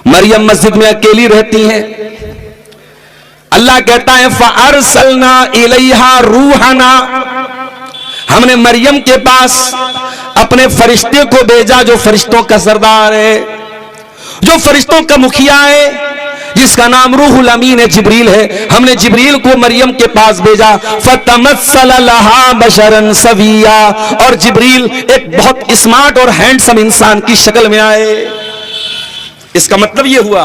मरियम मस्जिद में अकेली रहती हैं। अल्लाह कहता है फअरसलना इलैहा रूहना, हमने मरियम के पास अपने फरिश्ते को भेजा जो फरिश्तों का सरदार है, जो फरिश्तों का मुखिया है, जिसका नाम रूहुल अमीन है, जिब्रील है। हमने जिब्रील को मरियम के पास भेजा। फतमस्सल लहा बशरन सविया, और जिब्रील एक बहुत स्मार्ट और हैंडसम इंसान की शक्ल में आए। इसका मतलब यह हुआ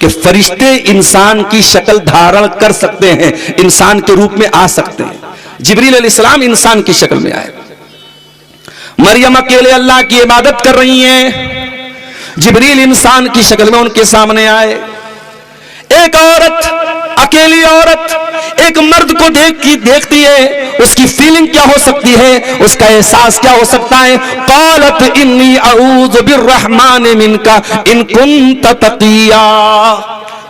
कि फरिश्ते इंसान की शक्ल धारण कर सकते हैं, इंसान के रूप में आ सकते हैं। जिब्रील अलैहिस्सलाम इंसान की शक्ल में आए। मरियम अकेले अल्लाह की इबादत कर रही हैं, जिब्रील इंसान की शक्ल में उनके सामने आए। एक औरत, अकेली औरत एक मर्द को देखती है, उसकी फीलिंग क्या हो सकती है, उसका एहसास क्या हो सकता है। क़ालत इन्नी अऊज़ु बिर्रहमानि मिनका इन कुन्त तक़िया,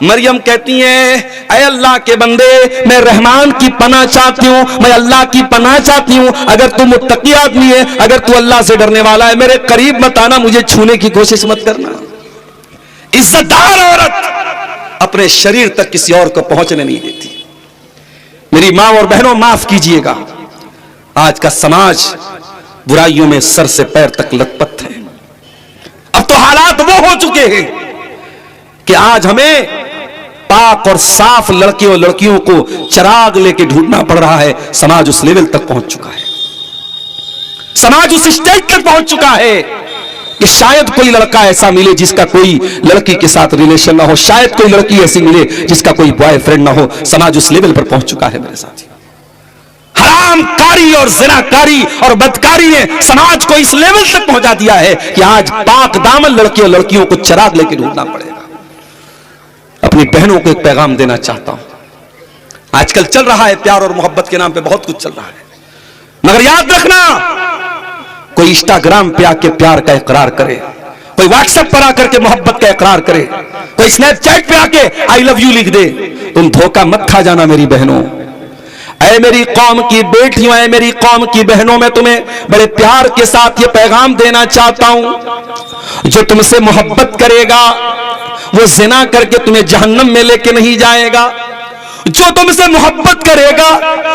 मरियम कहती हैं ऐ अल्लाह के बंदे, मैं रहमान की पनाह चाहती हूँ, मैं अल्लाह की पनाह चाहती हूँ। अगर तू मुत्तकी आदमी है, अगर तू अल्लाह से डरने वाला है, मेरे करीब मत आना, मुझे छूने की कोशिश मत करना। इज्जतदार औरत अपने शरीर तक किसी और को पहुंचने नहीं देती। मेरी मां और बहनों, माफ कीजिएगा, आज का समाज बुराइयों में सर से पैर तक लथपथ है। अब तो हालात वो हो चुके हैं कि आज हमें पाक और साफ लड़के और लड़कियों को चिराग लेके ढूंढना पड़ रहा है। समाज उस लेवल तक पहुंच चुका है, समाज उस स्टेज तक पहुंच चुका है कि शायद कोई लड़का ऐसा मिले जिसका कोई लड़की के साथ रिलेशन ना हो, शायद कोई लड़की ऐसी मिले जिसका कोई बॉयफ्रेंड ना हो। समाज उस लेवल पर पहुंच चुका है मेरे साथी। हरामकारी और ज़िनाकारी और बदकारी ने समाज को इस लेवल तक पहुंचा दिया है कि आज पाक दामन लड़के और लड़कियों को चिराग लेके ढूंढना पड़ेगा। अपनी बहनों को एक पैगाम देना चाहता हूं। आजकल चल रहा है प्यार और मोहब्बत के नाम पे बहुत कुछ चल रहा है, मगर याद रखना, कोई इंस्टाग्राम पे आके प्यार का इकरार करे, कोई व्हाट्सएप पर आकर के मोहब्बत का इकरार करे, कोई स्नैपचैट पे आके आई लव यू लिख दे, तुम धोखा मत खा जाना मेरी बहनों। ऐ मेरी कौम की बेटियों, ऐ मेरी कौम की बहनों, मैं तुम्हें बड़े प्यार के साथ ये पैगाम देना चाहता हूं, जो तुमसे मोहब्बत करेगा वो ज़िना करके तुम्हें जहन्नम में लेके नहीं जाएगा। जो तुमसे मोहब्बत करेगा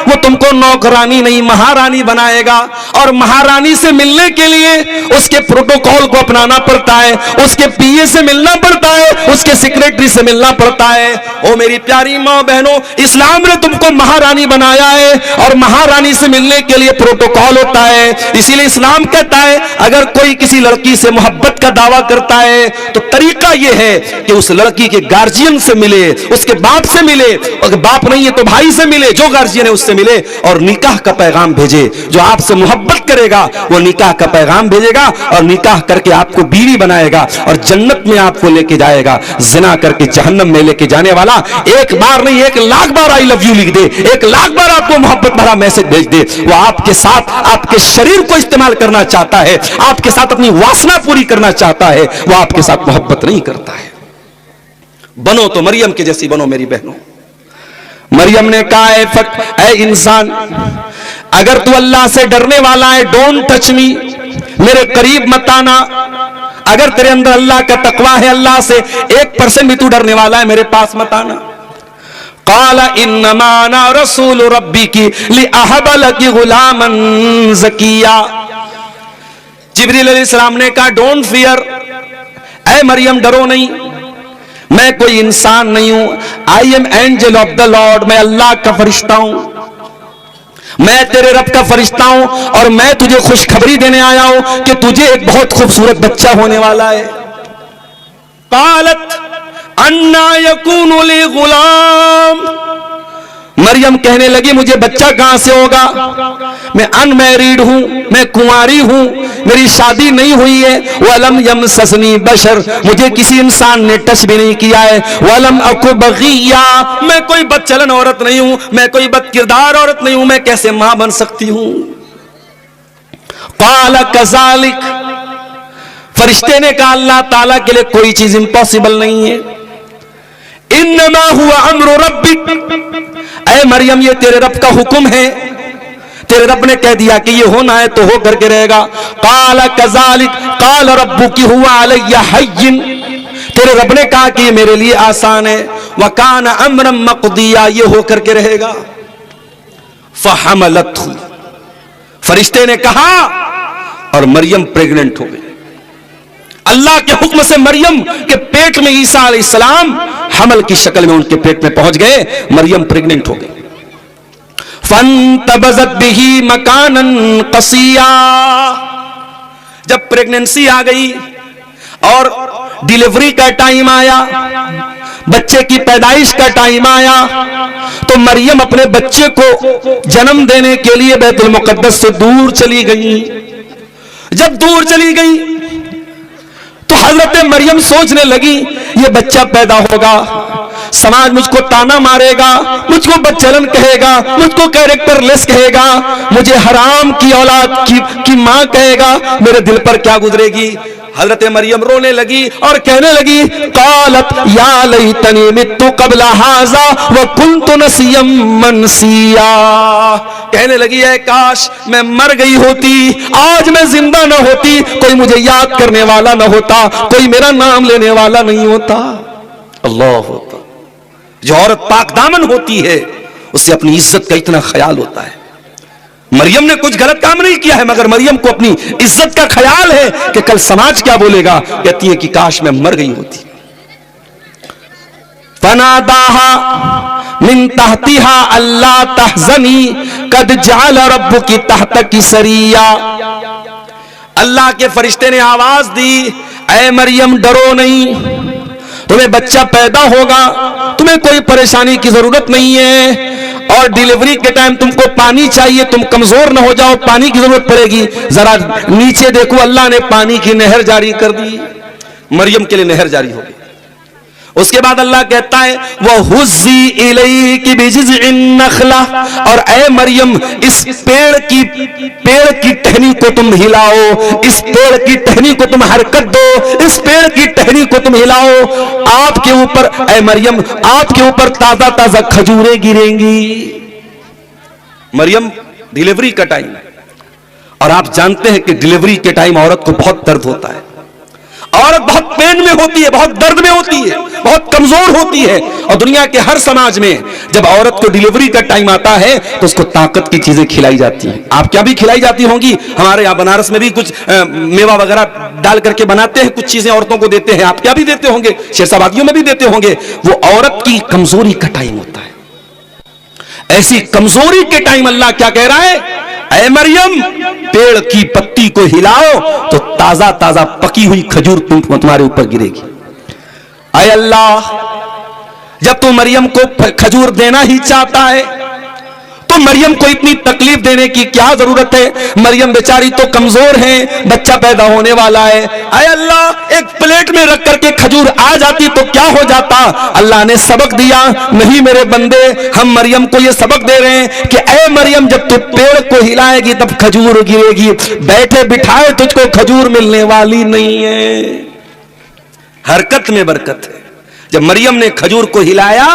वो तुमको नौकरानी नहीं महारानी बनाएगा, और महारानी से मिलने के लिए उसके प्रोटोकॉल को अपनाना पड़ता है, उसके पीए से मिलना पड़ता है, उसके सेक्रेटरी से मिलना पड़ता है। ओ मेरी प्यारी माँ बहनों, इस्लाम ने तुमको महारानी बनाया है और महारानी से मिलने के लिए प्रोटोकॉल होता है। इसीलिए इस्लाम कहता है अगर कोई किसी लड़की से मोहब्बत का दावा करता है तो तरीका यह है कि उस लड़की के गार्जियन से मिले, उसके बाप से मिले, अगर बाप नहीं है तो भाई से मिले, जो गार्जियन है उससे मिले, और निकाह का पैगाम भेजे। जो आपसे मोहब्बत करेगा वो निकाह का पैगाम भेजेगा और निकाह करके आपको बीवी बनाएगा और जन्नत में आपको लेके जाएगा। जिना करके जहन्नम में लेके जाने वाला एक बार नहीं 1,00,000 बार आई लव यू लिख दे, 1,00,000 बार आपको मोहब्बत भरा मैसेज भेज दे, वो आपके साथ आपके शरीर को इस्तेमाल करना चाहता है, आपके साथ अपनी वासना पूरी करना चाहता है, वो आपके साथ मोहब्बत नहीं करता है। बनो तो मरियम के जैसी बनो मेरी बहनों। मरियम ने कहा ऐ इंसान, अगर तू अल्लाह से डरने वाला है, डोंट टच मी, मेरे करीब मत आना। अगर तेरे अंदर अल्लाह का तकवा है, अल्लाह से 1% भी तू डरने वाला है, मेरे पास मत आना। क़ाला इन्नमा अना रसूल रब्बिकी लिअहब लकी गुलामन ज़किया। जिब्रील अलैहिस्सलाम ने कहा डोंट फियर, ऐ मरियम डरो नहीं, मैं कोई इंसान नहीं हूं, I am angel of the Lord, मैं अल्लाह का फरिश्ता हूं, मैं तेरे रब का फरिश्ता हूं और मैं तुझे खुशखबरी देने आया हूं कि तुझे एक बहुत खूबसूरत बच्चा होने वाला है। कालत अन्ना यकूनु ली गुलाम, मरियम कहने लगी मुझे बच्चा कहां से होगा, मैं अनमैरिड हूं, मैं कुंवारी हूं, मेरी शादी नहीं हुई है। वलम यमससनी बशर, मुझे किसी इंसान ने टच भी नहीं किया है। वलम अकु बगिया, मैं कोई बदचलन औरत नहीं हूं, मैं कोई बदकिरदार औरत नहीं हूं, मैं कैसे मां बन सकती हूं। क़ाल कज़ालिक, फरिश्ते ने कहा अल्लाह ताला के लिए कोई चीज इम्पॉसिबल नहीं है। इन्नमा हुआ अम्रु रब्बिक, ऐ मरियम ये तेरे रब का हुक्म है, तेरे रब ने कह दिया कि ये होना है तो हो करके रहेगा। क़ाल कज़ालिक क़ाल रब्बुकी हुवा अलैया हय्यिन, तेरे रब ने कहा कि ये मेरे लिए आसान है, वकान अमरम मक़दिया, ये होकर के रहेगा। फहमलतहु, फरिश्ते ने कहा और मरियम प्रेग्नेंट हो गई। अल्लाह के हुक्म से मरियम के पेट में ईसा अलैहिस्सलाम हमल की शक्ल में उनके पेट में पहुंच गए, मरियम प्रेग्नेंट हो गई। फंतबज़त बिही मकानन क़सिया, जब प्रेगनेंसी आ गई और डिलीवरी का टाइम आया, बच्चे की पैदाइश का टाइम आया, तो मरियम अपने बच्चे को जन्म देने के लिए बैतुल मुक़द्दस से दूर चली गई। जब दूर चली गई तो हजरत मरियम सोचने लगी ये बच्चा पैदा होगा, समाज मुझको ताना मारेगा, मुझको बदचलन कहेगा, मुझको कैरेक्टरलेस कहेगा, मुझे हराम की औलाद की मां कहेगा, मेरे दिल पर क्या गुजरेगी। हजरत मरियम रोने लगी और कहने लगी, क़ालत या लैतनी मित्तु क़ब्ला हाज़ा व कुन्तु नसिय्यम मनसिया, कहने लगी है काश मैं मर गई होती, आज मैं जिंदा न होती, कोई मुझे याद करने वाला न होता, कोई मेरा नाम लेने वाला नहीं होता। अल्लाह होता। जो औरत पाक दामन होती है उसे अपनी इज्जत का इतना ख्याल होता है। मरियम ने कुछ गलत काम नहीं किया है, मगर मरियम को अपनी इज्जत का ख्याल है कि कल समाज क्या बोलेगा। कहती है कि काश मैं मर गई होती। फनादाहा मिन तहतिहा अल्ला तहज़नी कद जअल रब्बुकी तहतकी सरिया, अल्लाह के फरिश्ते ने आवाज दी, ऐ मरियम डरो नहीं, तुम्हें बच्चा पैदा होगा, तुम्हें कोई परेशानी की जरूरत नहीं है, और डिलीवरी के टाइम तुमको पानी चाहिए, तुम कमजोर न हो जाओ, पानी की जरूरत पड़ेगी, जरा नीचे देखो, अल्लाह ने पानी की नहर जारी कर दी, मरियम के लिए नहर जारी हो गई। उसके बाद अल्लाह कहता है वह हुज़्ज़ी इलैकी बिजिज़्इन नख़ला, और ऐ मरियम इस पेड़ की टहनी को तुम हिलाओ, इस पेड़ की टहनी को तुम हरकत दो, इस पेड़ की टहनी को तुम हिलाओ, आपके ऊपर ऐ मरियम आपके ऊपर ताजा ताजा खजूरें गिरेंगी। मरियम डिलीवरी का टाइम है, और आप जानते हैं कि डिलीवरी के टाइम औरत को बहुत दर्द होता है, औरत बहुत पेन में होती है, बहुत दर्द में होती है, बहुत कमजोर होती है, और दुनिया के हर समाज में जब औरत को डिलीवरी का टाइम आता है तो उसको ताकत की चीजें खिलाई जाती हैं। आप क्या भी खिलाई जाती होंगी, हमारे यहाँ बनारस में भी कुछ मेवा वगैरह डाल करके बनाते हैं, कुछ चीजें औरतों को देते हैं, आप क्या भी देते होंगे, शेरशाबादियों में भी देते होंगे। वो औरत की कमजोरी का टाइम होता है। ऐसी कमजोरी के टाइम अल्लाह क्या कह रहा है, ऐ मरियम पेड़ की पत्ती को हिलाओ तो ताजा ताजा पकी हुई खजूर तुम्हारे ऊपर गिरेगी। ऐ अल्लाह, जब तू मरियम को खजूर देना ही चाहता है तो मरियम को इतनी तकलीफ देने की क्या जरूरत है। मरियम बेचारी तो कमजोर है, बच्चा पैदा होने वाला है। ऐ अल्लाह, एक प्लेट में रख करके खजूर आ जाती तो क्या हो जाता। अल्लाह ने सबक दिया, नहीं मेरे बंदे, हम मरियम को ये सबक दे रहे हैं कि ऐ मरियम जब तू पेड़ को हिलाएगी तब खजूर गिरेगी, बैठे बिठाए तुझको खजूर मिलने वाली नहीं है। हरकत में बरकत है। जब मरियम ने खजूर को हिलाया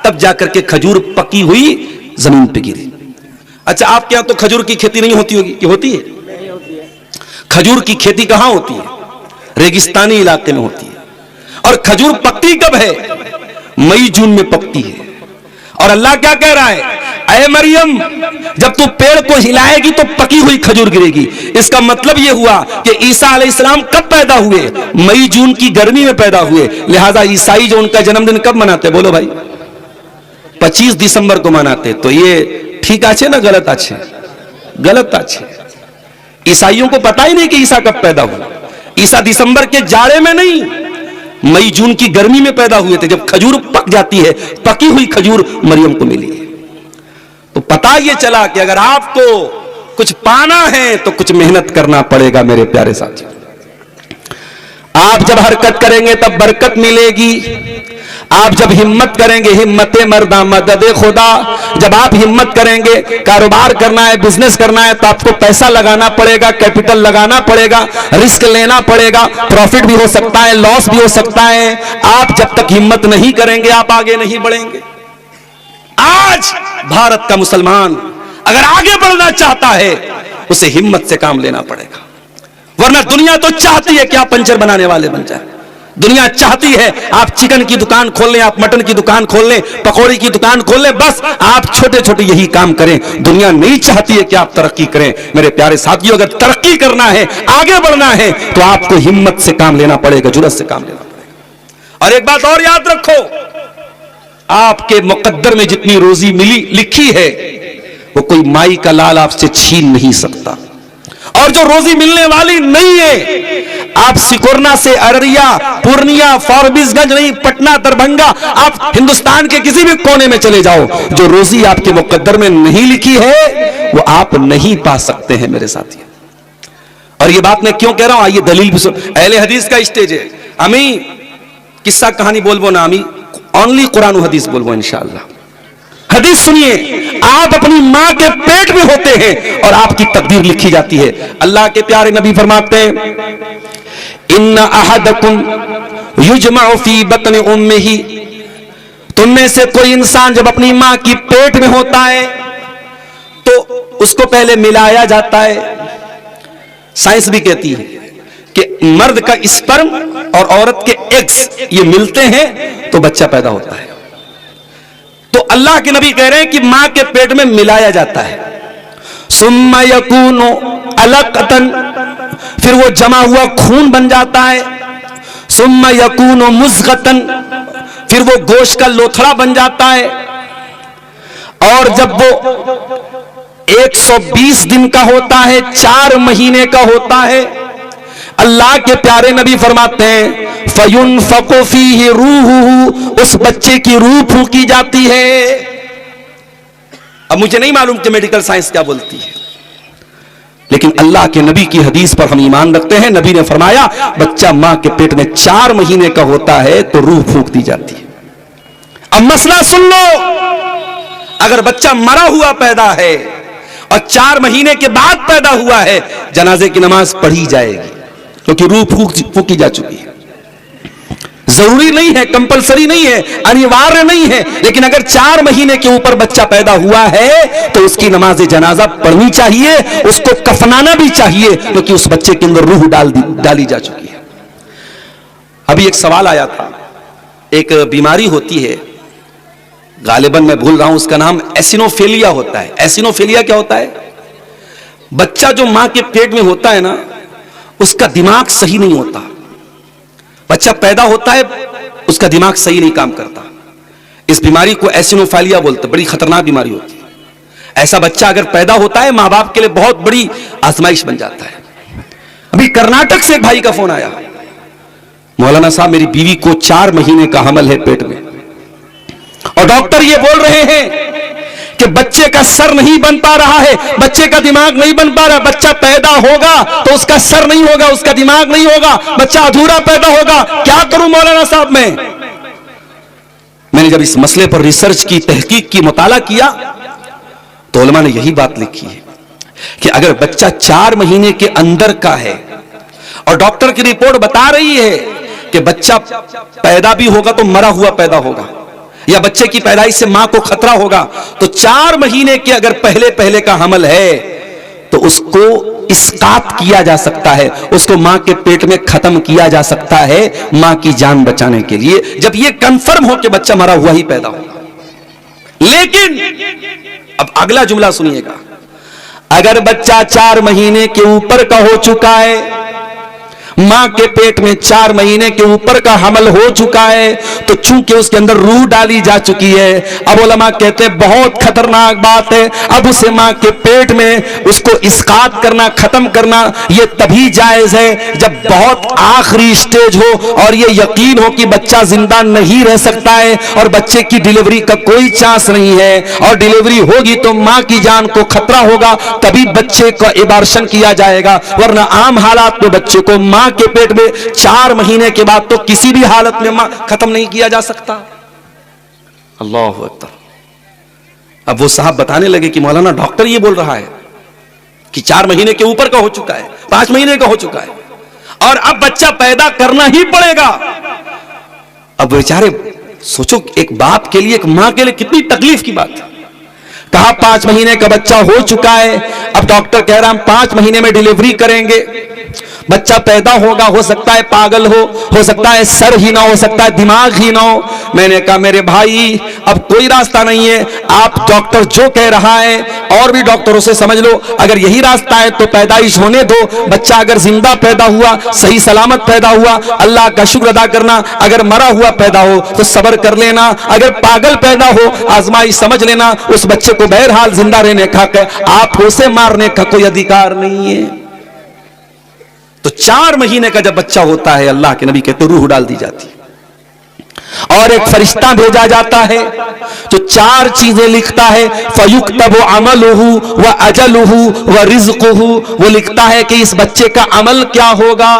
तब जाकर के खजूर पकी हुई जमीन पे गिरी। अच्छा, आपके यहां तो खजूर की खेती नहीं होती होगी कि होती है? नहीं होती है। खजूर की खेती कहां होती है? रेगिस्तानी इलाके में होती है। और खजूर पकती कब है? मई जून में पकती है। और अल्लाह क्या कह रहा है, ऐ मरियम जब तू पेड़ को हिलाएगी तो पकी हुई खजूर गिरेगी। इसका मतलब यह हुआ कि ईसा अलैहिस्सलाम कब पैदा हुए? मई जून की गर्मी में पैदा हुए। लिहाजा ईसाई जो उनका जन्मदिन कब मनाते, बोलो भाई? 25 दिसंबर को मनाते। तो ये ठीक आछे ना गलत आछे? गलत आछे। ईसाइयों को पता ही नहीं कि ईसा कब पैदा हुआ। ईसा दिसंबर के जाड़े में नहीं, मई जून की गर्मी में पैदा हुए थे, जब खजूर पक जाती है। पकी हुई खजूर मरियम को मिली है। तो पता ये चला कि अगर आपको कुछ पाना है तो कुछ मेहनत करना पड़ेगा मेरे प्यारे साथी। आप जब हरकत करेंगे तब बरकत मिलेगी। आप जब हिम्मत करेंगे, हिम्मते मर्दा मदद खुदा, जब आप हिम्मत करेंगे, कारोबार करना है, बिजनेस करना है, तो आपको पैसा लगाना पड़ेगा, कैपिटल लगाना पड़ेगा, रिस्क लेना पड़ेगा। प्रॉफिट भी हो सकता है, लॉस भी हो सकता है। आप जब तक हिम्मत नहीं करेंगे आप आगे नहीं बढ़ेंगे। आज भारत का मुसलमान अगर आगे बढ़ना चाहता है उसे हिम्मत से काम लेना पड़ेगा, वरना दुनिया तो चाहती है कि आप पंचर बनाने वाले बन जाए। दुनिया चाहती है आप चिकन की दुकान खोल लें, आप मटन की दुकान खोल लें, पकौड़ी की दुकान खोल लें, बस आप छोटे छोटे यही काम करें। दुनिया नहीं चाहती है कि आप तरक्की करें। मेरे प्यारे साथियों, अगर तरक्की करना है, आगे बढ़ना है, तो आपको हिम्मत से काम लेना पड़ेगा, जुर्रत से काम लेना पड़ेगा। और एक बात और याद रखो, आपके मुकद्दर में जितनी रोजी मिली लिखी है वो कोई माई का लाल आपसे छीन नहीं सकता। और जो रोजी मिलने वाली नहीं है, आप सिकोरना से अररिया, पूर्णिया, फारबिसगंज नहीं, पटना, दरभंगा, आप हिंदुस्तान के किसी भी कोने में चले जाओ, जो रोजी आपके मुकद्दर में नहीं लिखी है वो आप नहीं पा सकते हैं मेरे साथी। और ये बात मैं क्यों कह रहा हूं, आइए दलील भी सुन। अहले हदीस का स्टेज है, अमी किस्सा कहानी बोलबो ना, अमी ओनली कुरान हदीस बोलबो इंशाअल्लाह। हदीस सुनिए, आप अपनी मां के पेट में होते हैं और आपकी तकदीर लिखी जाती है। अल्लाह के प्यारे नबी फरमाते हैं, इन्ना अहदकुम युजमउ फी बतन उम्मिही, तुम में से कोई इंसान जब अपनी मां की पेट में होता है तो उसको पहले मिलाया जाता है। साइंस भी कहती है कि मर्द का स्पर्म और औरत के एग्स ये मिलते हैं तो बच्चा पैदा होता है। तो अल्लाह के नबी कह रहे हैं कि मां के पेट में मिलाया जाता है। सुम्मा यकूनु अलकतन, फिर वो जमा हुआ खून बन जाता है। सुम्मा यकूनु मुज़गतन, फिर वो गोश्त का लोथड़ा बन जाता है। और जब वो 120 दिन का होता है, 4 महीने का होता है, अल्लाह के प्यारे नबी फरमाते हैं फयुनफकु फीहि रूहुहु, उस बच्चे की रूह फूंकी जाती है। अब मुझे नहीं मालूम कि मेडिकल साइंस क्या बोलती है, लेकिन अल्लाह के नबी की हदीस पर हम ईमान रखते हैं। नबी ने फरमाया बच्चा मां के पेट में 4 महीने का होता है तो रूह फूंक दी जाती है। अब मसला सुन लो, अगर बच्चा मरा हुआ पैदा है और 4 महीने के बाद पैदा हुआ है, जनाजे की नमाज पढ़ी जाएगी क्योंकि रूह फूकी जा चुकी है। जरूरी नहीं है, कंपलसरी नहीं है, अनिवार्य नहीं है, लेकिन अगर 4 महीने के ऊपर बच्चा पैदा हुआ है तो उसकी नमाज जनाजा पढ़नी चाहिए, उसको कफनाना भी चाहिए क्योंकि उस बच्चे के अंदर रूह डाली जा चुकी है। अभी एक सवाल आया था, एक बीमारी होती है, गालिबन मैं भूल रहा हूं उसका नाम, एसिनोफेलिया होता है। एसिनोफेलिया क्या होता है? बच्चा जो मां के पेट में होता है ना, उसका दिमाग सही नहीं होता। बच्चा पैदा होता है, उसका दिमाग सही नहीं काम करता। इस बीमारी को एसिनोफेलिया बोलते, बड़ी खतरनाक बीमारी होती है। ऐसा बच्चा अगर पैदा होता है, मां बाप के लिए बहुत बड़ी आजमाइश बन जाता है। अभी कर्नाटक से एक भाई का फोन आया, मौलाना साहब मेरी बीवी को 4 महीने का हमल है पेट में, और डॉक्टर ये बोल रहे हैं कि बच्चे का सर नहीं बन पा रहा है, बच्चे का दिमाग नहीं बन पा रहा। बच्चा पैदा होगा तो उसका सर नहीं होगा, उसका दिमाग नहीं होगा, बच्चा अधूरा पैदा होगा। क्या करूं मौलाना साहब मैंने जब इस मसले पर रिसर्च की, तहकीक की, मुताला किया तो उलमा ने यही बात लिखी है कि अगर बच्चा 4 महीने के अंदर का है और डॉक्टर की रिपोर्ट बता रही है कि बच्चा पैदा भी होगा तो मरा हुआ पैदा होगा, या बच्चे की पैदाइश से मां को खतरा होगा, तो 4 महीने के अगर पहले का हमल है तो उसको इस्कात किया जा सकता है, उसको मां के पेट में खत्म किया जा सकता है मां की जान बचाने के लिए, जब यह कंफर्म हो कि बच्चा मरा हुआ ही पैदा होगा। लेकिन अब अगला जुमला सुनिएगा, अगर बच्चा 4 महीने के ऊपर का हो चुका है, मां के पेट में 4 महीने के ऊपर का हमल हो चुका है, तो चूंकि उसके अंदर रूह डाली जा चुकी है, अब उलमा कहते हैं बहुत खतरनाक बात है। अब उसे मां के पेट में उसको इस्कात करना, खत्म करना, यह तभी जायज है जब बहुत आखिरी स्टेज हो और यह यकीन हो कि बच्चा जिंदा नहीं रह सकता है और बच्चे की डिलीवरी का कोई चांस नहीं है, और डिलीवरी होगी तो मां की जान को खतरा होगा, तभी बच्चे का एबार्शन किया जाएगा। वरना आम हालात में बच्चे को मां के पेट में 4 महीने के बाद तो किसी भी हालत में खत्म नहीं किया जा सकता। अल्लाह अकबर। अब वो साहब बताने लगे कि मौलाना डॉक्टर ये बोल रहा है कि 4 महीने के ऊपर का हो चुका है, 5 महीने का हो चुका है, और अब बच्चा पैदा करना ही पड़ेगा। अब बेचारे सोचो, एक बाप के लिए, एक मां के लिए कितनी तकलीफ की बात है। कहा 5 महीने का बच्चा हो चुका है, अब डॉक्टर कह रहा हम 5 महीने में डिलीवरी करेंगे। बच्चा पैदा होगा, हो सकता है पागल हो सकता है सर ही ना हो सकता है दिमाग ही ना हो। मैंने कहा मेरे भाई अब कोई रास्ता नहीं है, आप डॉक्टर जो कह रहा है और भी डॉक्टरों से समझ लो, अगर यही रास्ता है तो पैदाइश होने दो। बच्चा अगर जिंदा पैदा हुआ, सही सलामत पैदा हुआ, अल्लाह का शुक्र अदा करना। अगर मरा हुआ पैदा हो तो सब्र कर लेना। अगर पागल पैदा हो, आजमाइश समझ लेना। उस बच्चे को बहरहाल जिंदा रहने का आप उसे मारने का कोई अधिकार नहीं है। तो 4 महीने का जब बच्चा होता है, अल्लाह के नबी कहते रूह डाल दी जाती है और एक फरिश्ता भेजा जाता है जो 4 चीजें लिखता है। फयुक्तबु अमलुहु व अजलुहु व रिज़्क़ुहु। वो लिखता है कि इस बच्चे का अमल क्या होगा,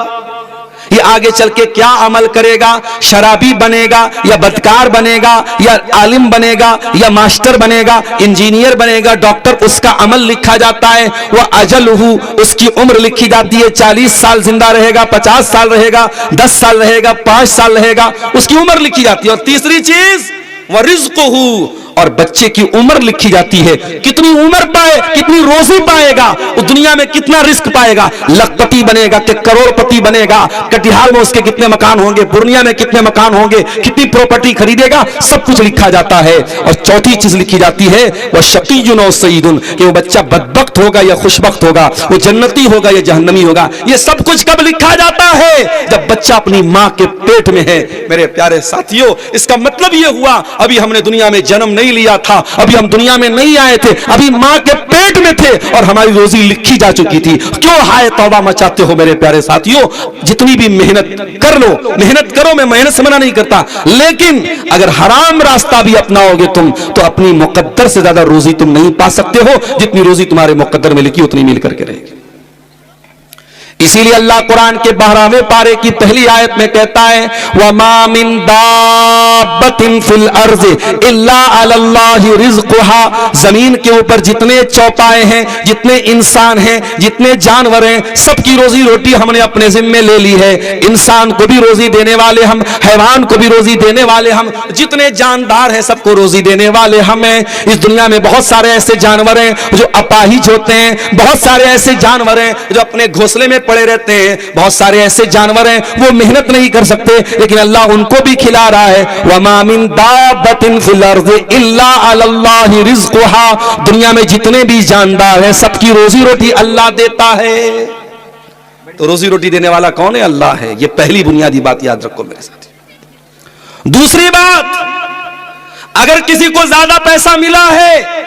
ये आगे चल के क्या अमल करेगा, शराबी बनेगा या बदकार बनेगा या आलिम बनेगा या मास्टर बनेगा, इंजीनियर बनेगा, डॉक्टर, उसका अमल लिखा जाता है। वह अजलहू, उसकी उम्र लिखी जाती है। 40 साल जिंदा रहेगा, 50 साल रहेगा, 10 साल रहेगा, 5 साल रहेगा, उसकी उम्र लिखी जाती है। और तीसरी चीज वह रिज़्क़ुहू, और बच्चे की उम्र लिखी जाती है। कितनी उम्र पाए, कितनी रोजी पाएगा, उस दुनिया में कितना रिस्क पाएगा, लखपति बनेगा कि करोड़पति बनेगा, कटिहार में उसके कितने मकान होंगे, पूर्णिया में कितने मकान होंगे, कितनी प्रॉपर्टी खरीदेगा, सब कुछ लिखा जाता है। और चौथी चीज लिखी जाती है वह शकीयुन और सईदुन, कि वो बच्चा बदबख्त होगा या खुशबख्त होगा, वो जन्नती होगा या जहन्नमी होगा। ये सब कुछ कब लिखा जाता है, जब बच्चा अपनी मां के पेट में है। मेरे प्यारे साथियों, इसका मतलब ये हुआ अभी हमने दुनिया में जन्म नहीं लिया था, अभी हम दुनिया में नहीं आए थे, अभी मां के पेट में थे और हमारी रोजी लिखी जा चुकी थी। क्यों हाय तौबा मचाते हो मेरे प्यारे साथियों। जितनी भी मेहनत कर लो, मेहनत करो, मैं मेहनत से मना नहीं करता, लेकिन अगर हराम रास्ता भी अपनाओगे तुम तो अपनी मुकद्दर से ज्यादा रोजी तुम नहीं पा सकते हो। जितनी रोजी तुम्हारे मुकद्दर में लिखी उतनी मिल करके रहेगी। इसीलिए अल्लाह कुरान के 12वें पारे की पहली आयत में कहता है वमा मिन दाब्बतिन फिल अर्ज़ इल्ला अलल्लाहि रिज़्क़ुहा। जमीन के ऊपर जितने चौपाए हैं, जितने इंसान हैं, जितने जानवर हैं, सबकी रोजी रोटी हमने अपने जिम्मे ले ली है। इंसान को भी रोजी देने वाले हम, हैवान को भी रोजी देने वाले हम, जितने जानदार हैं सबको रोजी देने वाले हम हैं। इस दुनिया में बहुत सारे ऐसे जानवर हैं जो अपाहिज होते हैं, बहुत सारे ऐसे जानवर हैं जो अपने घोंसले में पड़े रहते हैं, बहुत सारे ऐसे जानवर हैं वो मेहनत नहीं कर सकते, लेकिन अल्लाह उनको भी खिला रहा है। वमा मिन दाब्बतिन फिल अर्ज़ि इल्ला अलल्लाहि रिज़्क़ुहा। दुनिया में जितने भी जानदार हैं सबकी रोजी रोटी अल्लाह देता है। तो रोजी रोटी देने वाला कौन है? अल्लाह है। ये पहली बुनियादी बात याद रखो मेरे साथ। दूसरी बात, अगर किसी को ज्यादा पैसा मिला है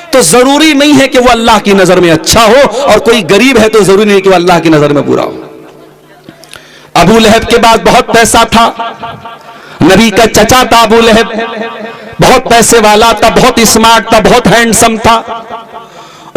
तो जरूरी नहीं है कि वो अल्लाह की नजर में अच्छा हो, और कोई गरीब है तो जरूरी नहीं कि वो अल्लाह की नजर में बुरा हो। अबू लहब के पास बहुत पैसा था, नबी का चचा था अबू लहब, बहुत पैसे वाला था, बहुत स्मार्ट था, बहुत हैंडसम था।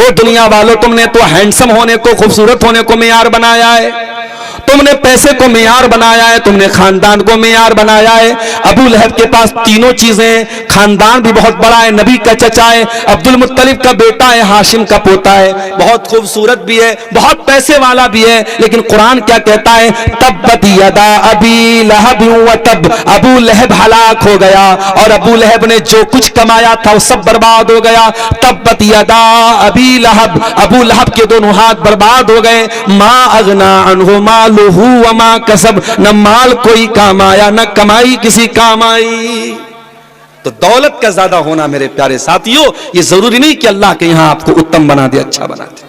ओ दुनिया वालों, तुमने तो हैंडसम होने को, खूबसूरत होने को मेयार बनाया है, तुमने पैसे को मेयार बनाया है, तुमने खानदान को मेयार बनाया है। अबू लहब के पास तीनों चीजें, खानदान भी बहुत बड़ा है, नबी का चचा है, अब्दुल मुत्तलिब का बेटा है, हाशिम का पोता है, बहुत खूबसूरत भी है, बहुत पैसे वाला भी है। लेकिन कुरान क्या कहता है? तब्बत यदा अबी लहब व तब। अबू लहब हलाक हो गया और अबू लहब ने जो कुछ कमाया था वो सब बर्बाद हो गया। तब्बत यदा अबी लहब, अबू लहब के दोनों हाथ बर्बाद हो गए। मा अगना अनहु मालुहु व मा कसब, न माल कोई काम आया, न कमाई किसी काम आई। तो दौलत का ज्यादा होना मेरे प्यारे साथियों, ये जरूरी नहीं कि अल्लाह के यहां आपको उत्तम बना दे, अच्छा बना दे।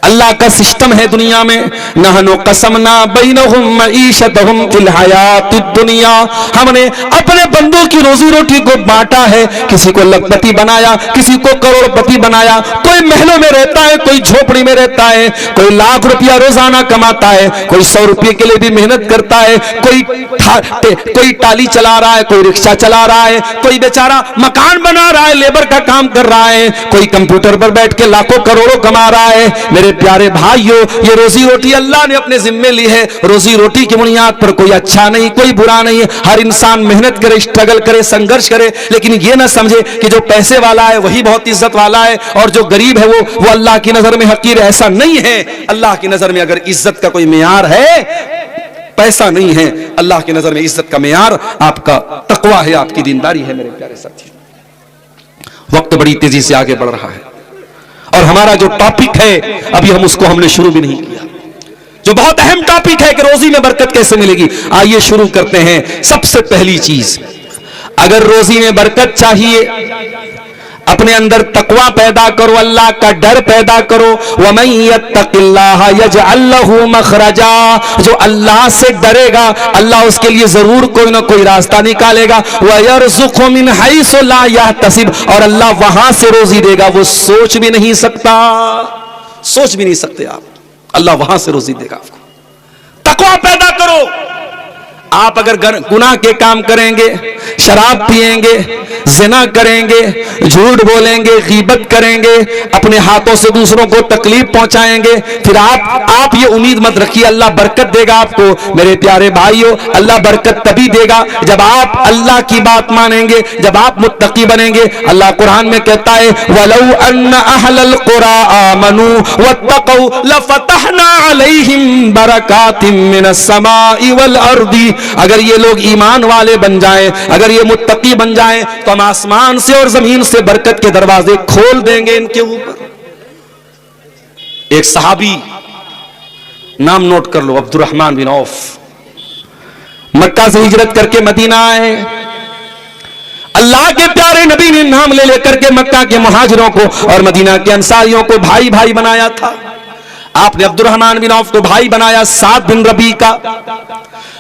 अल्लाह का सिस्टम है दुनिया में, नहनु कसमना बैनहुम मईशतहुम फिल हयातिद दुनिया। हमने अपने बंदों की रोजी रोटी को बांटा है, किसी को लखपति बनाया, किसी को करोड़पति बनाया। कोई महलों में रहता है, कोई झोपड़ी में रहता है, कोई लाख रुपया रोजाना कमाता है, कोई 100 रुपये के लिए भी मेहनत करता है, कोई टाली चला रहा है, कोई रिक्शा चला रहा है, कोई बेचारा मकान बना रहा है, लेबर का काम कर रहा है, कोई कंप्यूटर पर बैठ के लाखों करोड़ों कमा रहा है। मेरे प्यारे भाइयों, ये रोजी रोटी अल्लाह ने अपने जिम्मे ली है। रोजी रोटी की बुनियाद पर कोई अच्छा नहीं, कोई बुरा नहीं है। हर इंसान मेहनत करे, स्ट्रगल करे, संघर्ष करे, लेकिन ये ना समझे कि जो पैसे वाला है वही बहुत इज्जत वाला है और जो गरीब है वो अल्लाह की नजर में हकीर है। ऐसा नहीं है। अल्लाह की नजर में अगर इज्जत का कोई मेयार है, पैसा नहीं है। अल्लाह की नजर में इज्जत का मेयार आपका तकवा है, आपकी दीनदारी है। मेरे प्यारे साथी, वक्त बड़ी तेजी से आगे बढ़ रहा है और हमारा जो टॉपिक है अभी हमने शुरू भी नहीं किया। जो बहुत अहम टॉपिक है कि रोजी में बरकत कैसे मिलेगी। आइए शुरू करते हैं। सबसे पहली चीज, अगर रोजी में बरकत चाहिए, अपने अंदर तकवा पैदा करो, अल्लाह का डर पैदा करो। वमन यत्तकिल्लाह यजअल लहू मखरजा, जो अल्लाह से डरेगा अल्लाह उसके लिए जरूर कोई ना कोई रास्ता निकालेगा। वयरज़ुक़हु मिन हैसु ला यहतसिब, और अल्लाह वहां से रोजी देगा वो सोच भी नहीं सकता, सोच भी नहीं सकते आप, अल्लाह वहां से रोजी देगा आपको। तकवा पैदा करो। आप अगर गुनाह के काम करेंगे, शराब पिएंगे, जिना करेंगे, झूठ बोलेंगे, गीबत करेंगे, अपने हाथों से दूसरों को तकलीफ पहुंचाएंगे, फिर आप ये उम्मीद मत रखिए अल्लाह बरकत देगा आपको। मेरे प्यारे भाइयों, अल्लाह बरकत तभी देगा जब आप अल्लाह की बात मानेंगे, जब आप मुत्तकी बनेंगे। अल्लाह कुरान में कहता है, वलौ अन्ना अहलल कुरा आमनू वत्तक़ौ लफतहना अलैहिम बरकातिम मिनस समाई वल अर्दी, अगर ये लोग ईमान वाले बन जाएं, अगर ये मुत्तकी बन जाएं, तो हम आसमान से और जमीन से बरकत के दरवाजे खोल देंगे इनके ऊपर। एक सहाबी, नाम नोट कर लो, अब्दुर्रहमान बिन औफ, मक्का से हिजरत करके मदीना आए। अल्लाह के प्यारे नबी ने नाम ले लेकर के मक्का के मुहाजिरों को और मदीना के अंसारियों को भाई भाई बनाया था। आपने अब्दुर्रहमान बिन औफ को भाई बनाया साद बिन रबी का।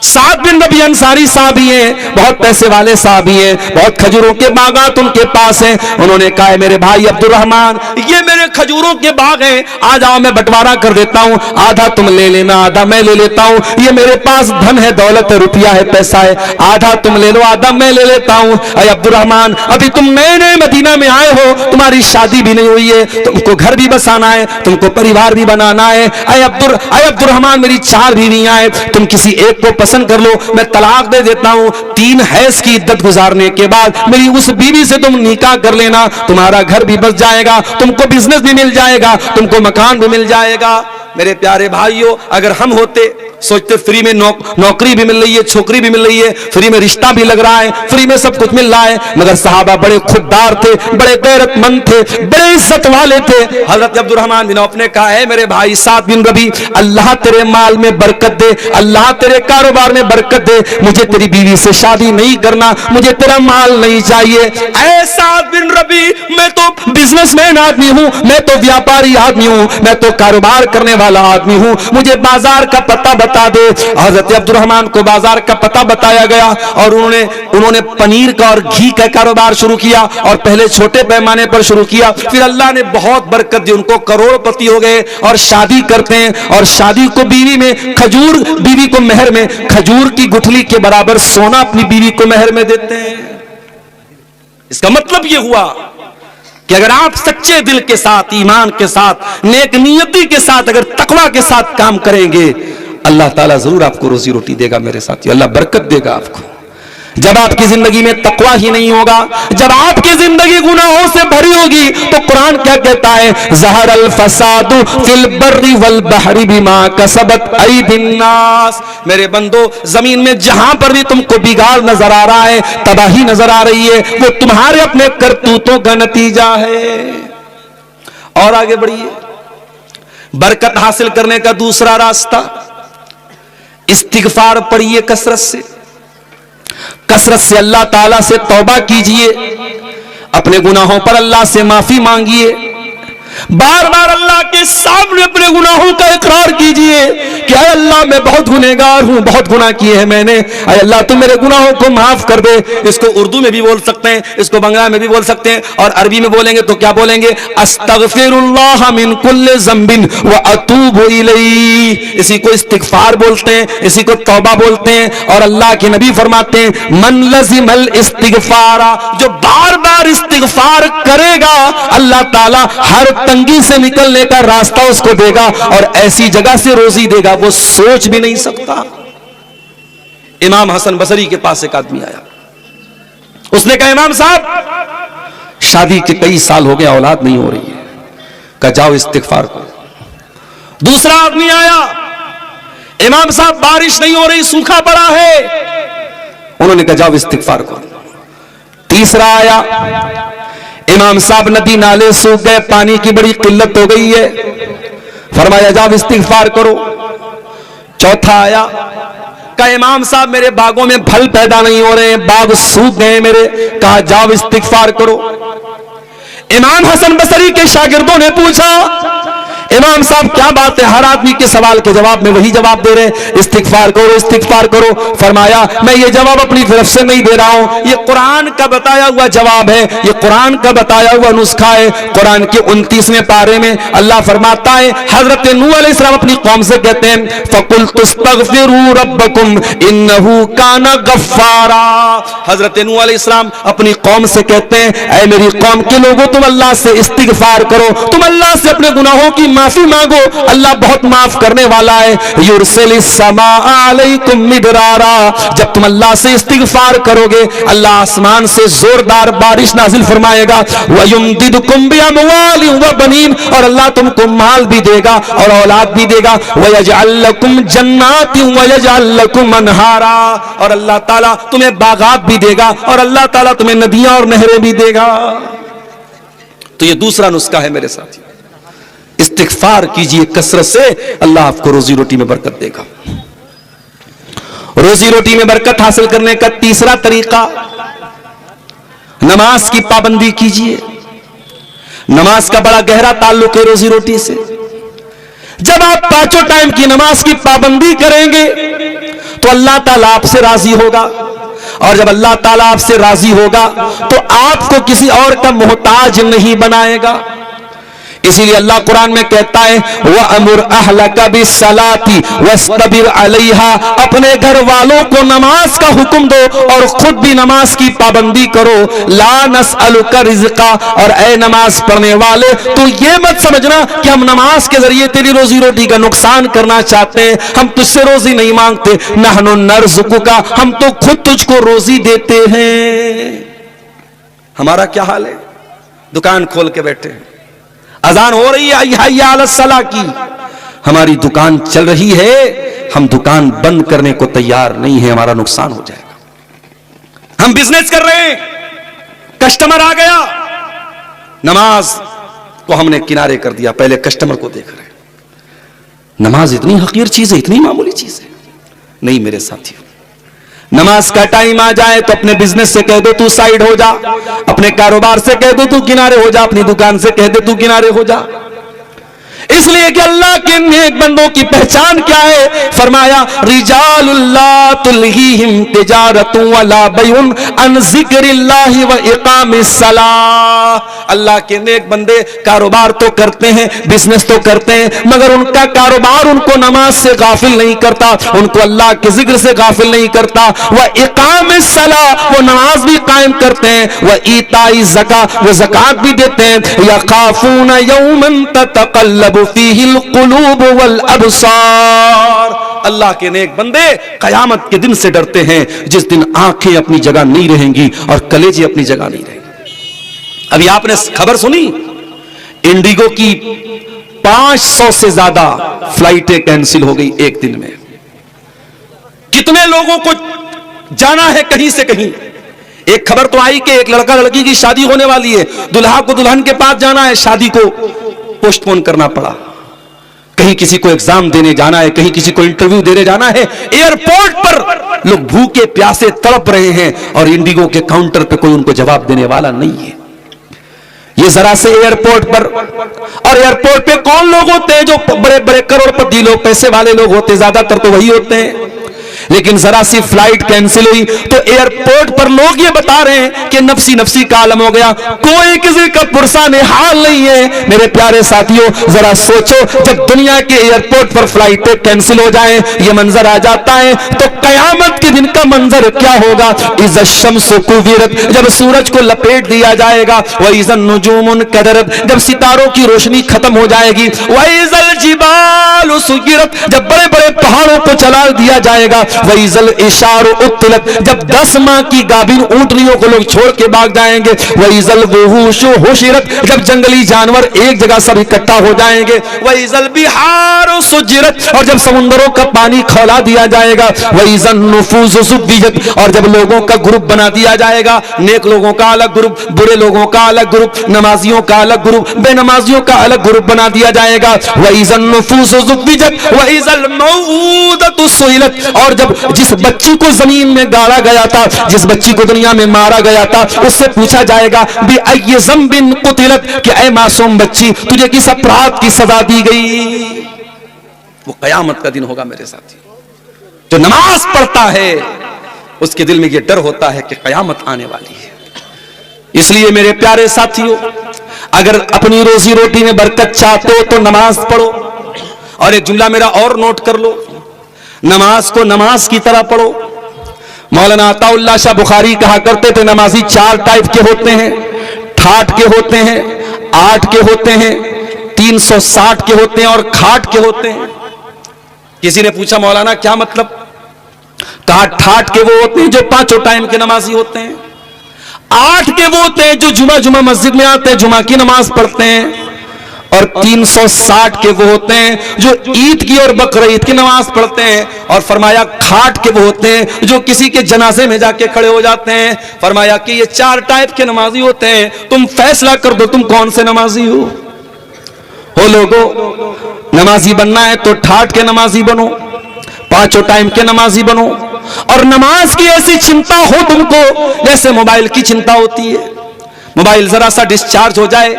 साद बिन रबी अंसारी साहबी हैं, बहुत पैसे वाले साहबी हैं, बहुत खजूरों के बागात उनके पास हैं। उन्होंने कहा, मेरे भाई अब्दुर्रहमान, ये मेरे खजूरों के बाग हैं, आ जाओ मैं बंटवारा कर देता हूं, आधा तुम ले लेना, आधा मैं ले लेता हूं। ये मेरे पास धन है, दौलत है, रुपया है, पैसा है, आधा तुम ले लो, आधा मैं ले लेता हूं। अरे अब्दुर्रहमान, अभी तुम नए नए मदीना में आए हो, तुम्हारी शादी भी नहीं हुई है, तुमको घर भी बसाना है, तुमको परिवार भी बनाना है। अरे अब्दुर्रहमान, मेरी 4 बीवियां हैं, तुम किसी एक को पसंद कर लो, मैं तलाक दे देता हूं। 3 हैज की इद्दत गुजारने के बाद मेरी उस बीवी से तुम निकाह कर लेना, तुम्हारा घर भी बस जाएगा, तुमको बिजनेस भी मिल जाएगा, तुमको मकान भी मिल जाएगा। मेरे प्यारे भाइयों, अगर हम होते, सोचते फ्री में नौकरी भी मिल रही है, छोकरी भी मिल रही है, फ्री में रिश्ता भी लग रहा है, फ्री में सब कुछ मिल रहा है, मगर सहाबा बड़े खुददार थे, बड़े गैरतमंद थे, बड़े इज्जत वाले थे। हजरत अब्दुर्रहमान बिन औफ ने कहा है, मेरे भाई साद बिन रबी, अल्लाह तेरे माल में बरकत दे, अल्लाह तेरे कारोबार में बरकत दे, मुझे तेरी बीवी से शादी नहीं करना, मुझे तेरा माल नहीं चाहिए। ऐ साद बिन रबी, मैं तो बिजनेसमैन आदमी हूं, मैं तो व्यापारी आदमी हूं, मैं तो कारोबार करने वाला आदमी हूं, मुझे बाजार का पता बता दे। हजरत अब्दुर्रहमान को बाजार का पता बताया गया और उन्होंने पनीर का और घी का कारोबार शुरू किया, और पहले छोटे पैमाने पर शुरू किया, फिर अल्लाह ने बहुत बरकत दी, उनको करोड़पति हो गए और शादी करते हैं। और शादी को बीवी में खजूर, बीवी को मेहर में खजूर की गुठली के बराबर सोना अपनी बीवी को मेहर में देते हैं। इसका मतलब यह हुआ कि अगर आप सच्चे दिल के साथ, ईमान के साथ, नेक नियति के साथ, अगर तकवा के साथ काम करेंगे, अल्लाह ताला जरूर आपको रोजी रोटी देगा। मेरे साथियों, अल्लाह बरकत देगा आपको। जब आपकी जिंदगी में तकवा ही नहीं होगा, जब आपकी जिंदगी गुनाहों से भरी होगी, तो कुरान क्या कहता है, ज़हरल फसादु फिल बर्रि वल बहरि बिमा कसबत अयदिन नास। मेरे बंदो, जमीन में जहां पर भी तुमको बिगाड़ नजर आ रहा है, तबाही नजर आ रही है, वो तुम्हारे अपने करतूतों का नतीजा है। और आगे बढ़िए, बरकत हासिल करने का दूसरा रास्ता, इस्तिगफार पढ़िए कसरत से अल्लाह ताला से तौबा कीजिए, अपने गुनाहों पर अल्लाह से माफी मांगिए, बार बार अल्लाह के सामने अपने गुनाहों का इकरार कीजिए कि अय अल्लाह, मैं बहुत गुनहगार हूं, बहुत गुनाह किए हैं मैंने, अय अल्लाह तुम मेरे गुनाहों को माफ कर दे। इसको उर्दू में भी बोल सकते हैं, इसको बंगला में भी बोल सकते हैं, और अरबी में बोलेंगे तो क्या बोलेंगे, अस्तगफिरुल्लाह मिन कुल्लि ज़ंबिन व अतूबु इलैहि। इसी को इस्तिगफार बोलते हैं, इसी को तौबा बोलते हैं। और अल्लाह के नबी फरमाते हैं, मन लज़िमल इस्तिगफारा, जो बार बार इस्तिगफार करेगा, अल्लाह ताला हर तंगी से निकलने का रास्ता उसको देगा और ऐसी जगह से रोजी देगा वो सोच भी नहीं सकता। इमाम हसन बसरी के पास एक आदमी आया, उसने कहा, इमाम साहब, शादी के कई साल हो गए, औलाद नहीं हो रही है, कहा जाओ इस्तिगफार करो। दूसरा आदमी आया, इमाम साहब बारिश नहीं हो रही, सूखा पड़ा है, उन्होंने कहा जाओ इस्तिगफार करो। तीसरा आया, इमाम साहब नदी नाले सूख गए, पानी की बड़ी किल्लत हो गई है, फरमाया जाओ इस्तिगफार करो। चौथा आया, कहा इमाम साहब मेरे बागों में फल पैदा नहीं हो रहे हैं, बाग सूख गए मेरे। कहा जाओ इस्तिगफार करो। इमाम हसन बसरी के शागिर्दों ने पूछा, इमाम साहब क्या बात है, हर आदमी के सवाल के जवाब में वही जवाब दे रहे हैं, इस्तिगफार करो इस्तिगफार करो। फरमाया मैं ये जवाब अपनी तरफ से नहीं दे रहा हूं, ये कुरान का बताया हुआ जवाब है, ये कुरान का बताया हुआ नुस्खा है। कुरान के 29वें पारे में अल्लाह फरमाता है, हजरत नूह अलैहिस्सलाम अपनी कौम से कहते हैं, फकुल तुस्तगफिरू रब्बकुम इन्नहु काना गफ्फारा। हजरत नूह अलैहिस्सलाम अपनी कौम से कहते हैं, ऐ मेरी कौम के लोगों तुम अल्लाह से इस्तिगफार करो, तुम अल्लाह से अपने गुनाहों की माफी मांगो, अल्लाह बहुत माफ करने वाला है। युरसिलिस समा अलैकुम मिदरारा, जब तुम अल्लाह से इस्तिगफार करोगे अल्लाह आसमान से जोरदार बारिश नाजिल फरमाएगा। वयुमदिदकुम बिअमवालिन व बनीन, और अल्लाह तुमको माल भी देगा और औलाद भी देगा। वयजअल लकुम जन्नातिन वयजअल लकुम अनहारा, और अल्लाह ताला तुम्हें बागात भी देगा और अल्लाह ताला तुम्हें नदियां और नहरें भी देगा। तो ये दूसरा नुस्खा है मेरे साथी, इस्तिगफार कीजिए कसरत से, अल्लाह आपको रोजी रोटी में बरकत देगा। रोजी रोटी में बरकत हासिल करने का तीसरा तरीका, नमाज की पाबंदी कीजिए। नमाज का बड़ा गहरा ताल्लुक है रोजी रोटी से। जब आप पांचों टाइम की नमाज की पाबंदी करेंगे तो अल्लाह ताला आपसे राजी होगा, और जब अल्लाह ताला आपसे राजी होगा तो आपको किसी और का मोहताज नहीं बनाएगा। इसीलिए अल्लाह कुरान में कहता है, वह अमुर अहलका बिस्सलाती वस्तबिर अलैहा, अपने घर वालों को नमाज का हुक्म दो और खुद भी नमाज की पाबंदी करो। ला नसअलुका रिज़्का, और ए नमाज पढ़ने वाले तो ये मत समझना कि हम नमाज के जरिए तेरी रोजी रोटी का नुकसान करना चाहते हैं, हम तुझसे रोजी नहीं मांगते। नहनु नर्ज़ुकुका, हम तो खुद तुझको रोजी देते हैं। हमारा क्या हाल है, दुकान खोल के बैठे हैं, अजान हो रही है हय्या अला सलाह की, हमारी दुकान चल रही है, हम दुकान बंद करने को तैयार नहीं है, हमारा नुकसान हो जाएगा। हम बिजनेस कर रहे हैं, कस्टमर आ गया, नमाज को हमने किनारे कर दिया, पहले कस्टमर को देख रहे हैं। नमाज इतनी हकीर चीज है, इतनी मामूली चीज है नहीं मेरे साथियों। नमाज का टाइम आ जाए तो अपने बिजनेस से कह दो तू साइड हो जा, अपने कारोबार से कह दो तू किनारे हो जा, अपनी दुकान से कह दे तू किनारे हो जा। इसलिए कि अल्लाह के नेक बंदों की पहचान क्या है, फरमाया रिजालुल्लाह तुल्हीहिम तिजारतु वला बैउन अन ज़िक्रिल्लाहि व इकामिस सलाह। अल्लाह के नेक बंदे कारोबार तो करते हैं, बिजनेस तो करते हैं, मगर उनका कारोबार उनको नमाज से गाफिल नहीं करता, उनको अल्लाह के जिक्र से गाफिल नहीं करता। व इकामिस सलाह, वो नमाज भी कायम करते हैं, व ईताई ज़का, वो ज़कात भी देते हैं। यखाफून यौमन ततक़ल्लबु फीहिल क़ुलूब वल अब्सार। अल्लाह के नेक बंदे कयामत के दिन से डरते हैं, जिस दिन आंखें अपनी जगह नहीं रहेंगी और कलेजे अपनी जगह नहीं रहेंगे। अभी आपने खबर सुनी, इंडिगो की 500 से ज्यादा फ्लाइटें कैंसिल हो गई एक दिन में। कितने लोगों को जाना है कहीं से कहीं। एक खबर तो आई कि एक लड़का लड़की की शादी होने वाली है, दुल्हा को दुल्हन के पास जाना है, शादी को पोस्टपोन करना पड़ा। कहीं किसी को एग्जाम देने जाना है, कहीं किसी को इंटरव्यू देने जाना है। एयरपोर्ट पर लोग भूखे प्यासे तड़प रहे हैं और इंडिगो के काउंटर पे कोई उनको जवाब देने वाला नहीं है। ये जरा से एयरपोर्ट पर, और एयरपोर्ट पे कौन लोग होते हैं, जो बड़े बड़े करोड़पति लोग, पैसे वाले लोग होते हैं, ज्यादातर तो वही होते हैं। लेकिन जरा सी फ्लाइट कैंसिल हुई तो एयरपोर्ट पर लोग ये बता रहे हैं कि नफसी नफसी का आलम हो गया, कोई किसी का पुरसाने हाल नहीं है। मेरे प्यारे साथियों, जरा सोचो, जब दुनिया के एयरपोर्ट पर फ्लाइटें कैंसिल हो जाए, ये मंजर आ जाता है, तो कयामत के दिन का मंजर क्या होगा। इज़ शम्सु कुविरत, जब सूरज को लपेट दिया जाएगा। व इज़न नुजूमुन कदरत, जब सितारों की रोशनी खत्म हो जाएगी। व इज़ल जिबालु सुगिरत, जब बड़े बड़े पहाड़ों को चला दिया जाएगा। वइज़ल इशार उत्तिलत, जब 10 माह की गाभिन ऊंटनियों को लोग छोड़ के भाग जाएंगे। वइज़ल वुहूश हुशिरत, जब जंगली जानवर एक जगह सब इकट्ठा हो जाएंगे। वइज़ल बिहार सुजिरत, और जब समुद्रों का पानी खौला दिया जाएगा। वइज़न नुफूस सुब्बिजत, और जब लोगों का ग्रुप बना दिया जाएगा, नेक लोगों का अलग ग्रुप, बुरे लोगों का अलग ग्रुप, नमाजियों का अलग ग्रुप, बेनमाजियों का अलग ग्रुप बना दिया जाएगा। वइज़न नुफूस सुब्बिजत वइज़ल मौऊदतु सुइलत, और जब जिस बच्ची को जमीन में गाड़ा गया था, जिस बच्ची को दुनिया में मारा गया था, उससे पूछा जाएगा बि अय्यि ज़ंबिन कुतिलत, कि ऐ मासूम बच्ची तुझे किस अपराध की सजा दी गई। वो कयामत का दिन होगा मेरे साथी। जो नमाज पढ़ता है उसके दिल में ये डर होता है कि कयामत आने वाली है। इसलिए मेरे प्यारे साथियों, अगर अपनी रोजी रोटी में बरकत चाहते हो तो नमाज पढ़ो। और एक जुमला मेरा और नोट कर लो, नमाज को नमाज की तरह पढ़ो। मौलाना अताउल्लाह शाह बुखारी कहा करते थे, नमाजी 4 टाइप के होते हैं, ठाठ के होते हैं, 8 के होते हैं, 360 के होते हैं और खाट के होते हैं। किसी ने पूछा मौलाना क्या मतलब? कहा ठाठ के वो होते हैं जो 5 टाइम के नमाजी होते हैं, 8 के वो होते हैं जो जुमा मस्जिद में आते हैं, जुमा की नमाज पढ़ते हैं, और 360 के वो होते हैं जो ईद की और बकरीद की नमाज पढ़ते हैं। और फरमाया खाट के वो होते हैं जो किसी के जनाजे में जाके खड़े हो जाते हैं। फरमाया कि ये 4 टाइप के नमाजी होते हैं, तुम फैसला कर दो तुम कौन से नमाजी हो लोगो। नमाजी बनना है तो ठाठ के नमाजी बनो, 5 टाइम के नमाजी बनो, और नमाज की ऐसी चिंता हो तुमको जैसे मोबाइल की चिंता होती है। मोबाइल जरा सा डिस्चार्ज हो जाए,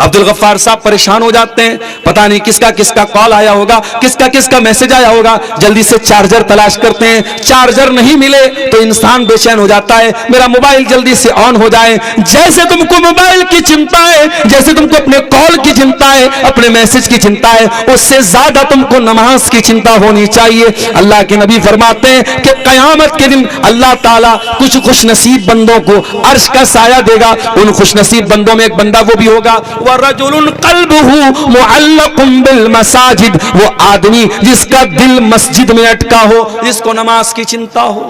अब्दुल गफ्फार साहब परेशान हो जाते हैं, पता नहीं किसका किसका कॉल आया होगा, किसका किसका मैसेज आया होगा, जल्दी से चार्जर तलाश करते हैं। चार्जर नहीं मिले तो इंसान बेचैन हो जाता है, मेरा मोबाइल जल्दी से ऑन हो जाए। जैसे तुमको मोबाइल की चिंता है, जैसे तुमको अपने कॉल की चिंता है, अपने मैसेज की चिंता है, उससे ज्यादा तुमको नमाज की चिंता होनी चाहिए। अल्लाह के नबी फरमाते हैं कि कयामत के दिन अल्लाह ताला कुछ खुश नसीब बंदों को अर्श का साया देगा। उन खुश नसीब बंदों में एक बंदा वो भी होगा, वरजुलुन क़ल्बुहु मुअल्लक़ुन बिल मसाजिद, वो आदमी जिसका दिल मस्जिद में अटका हो, जिसको नमाज की चिंता हो।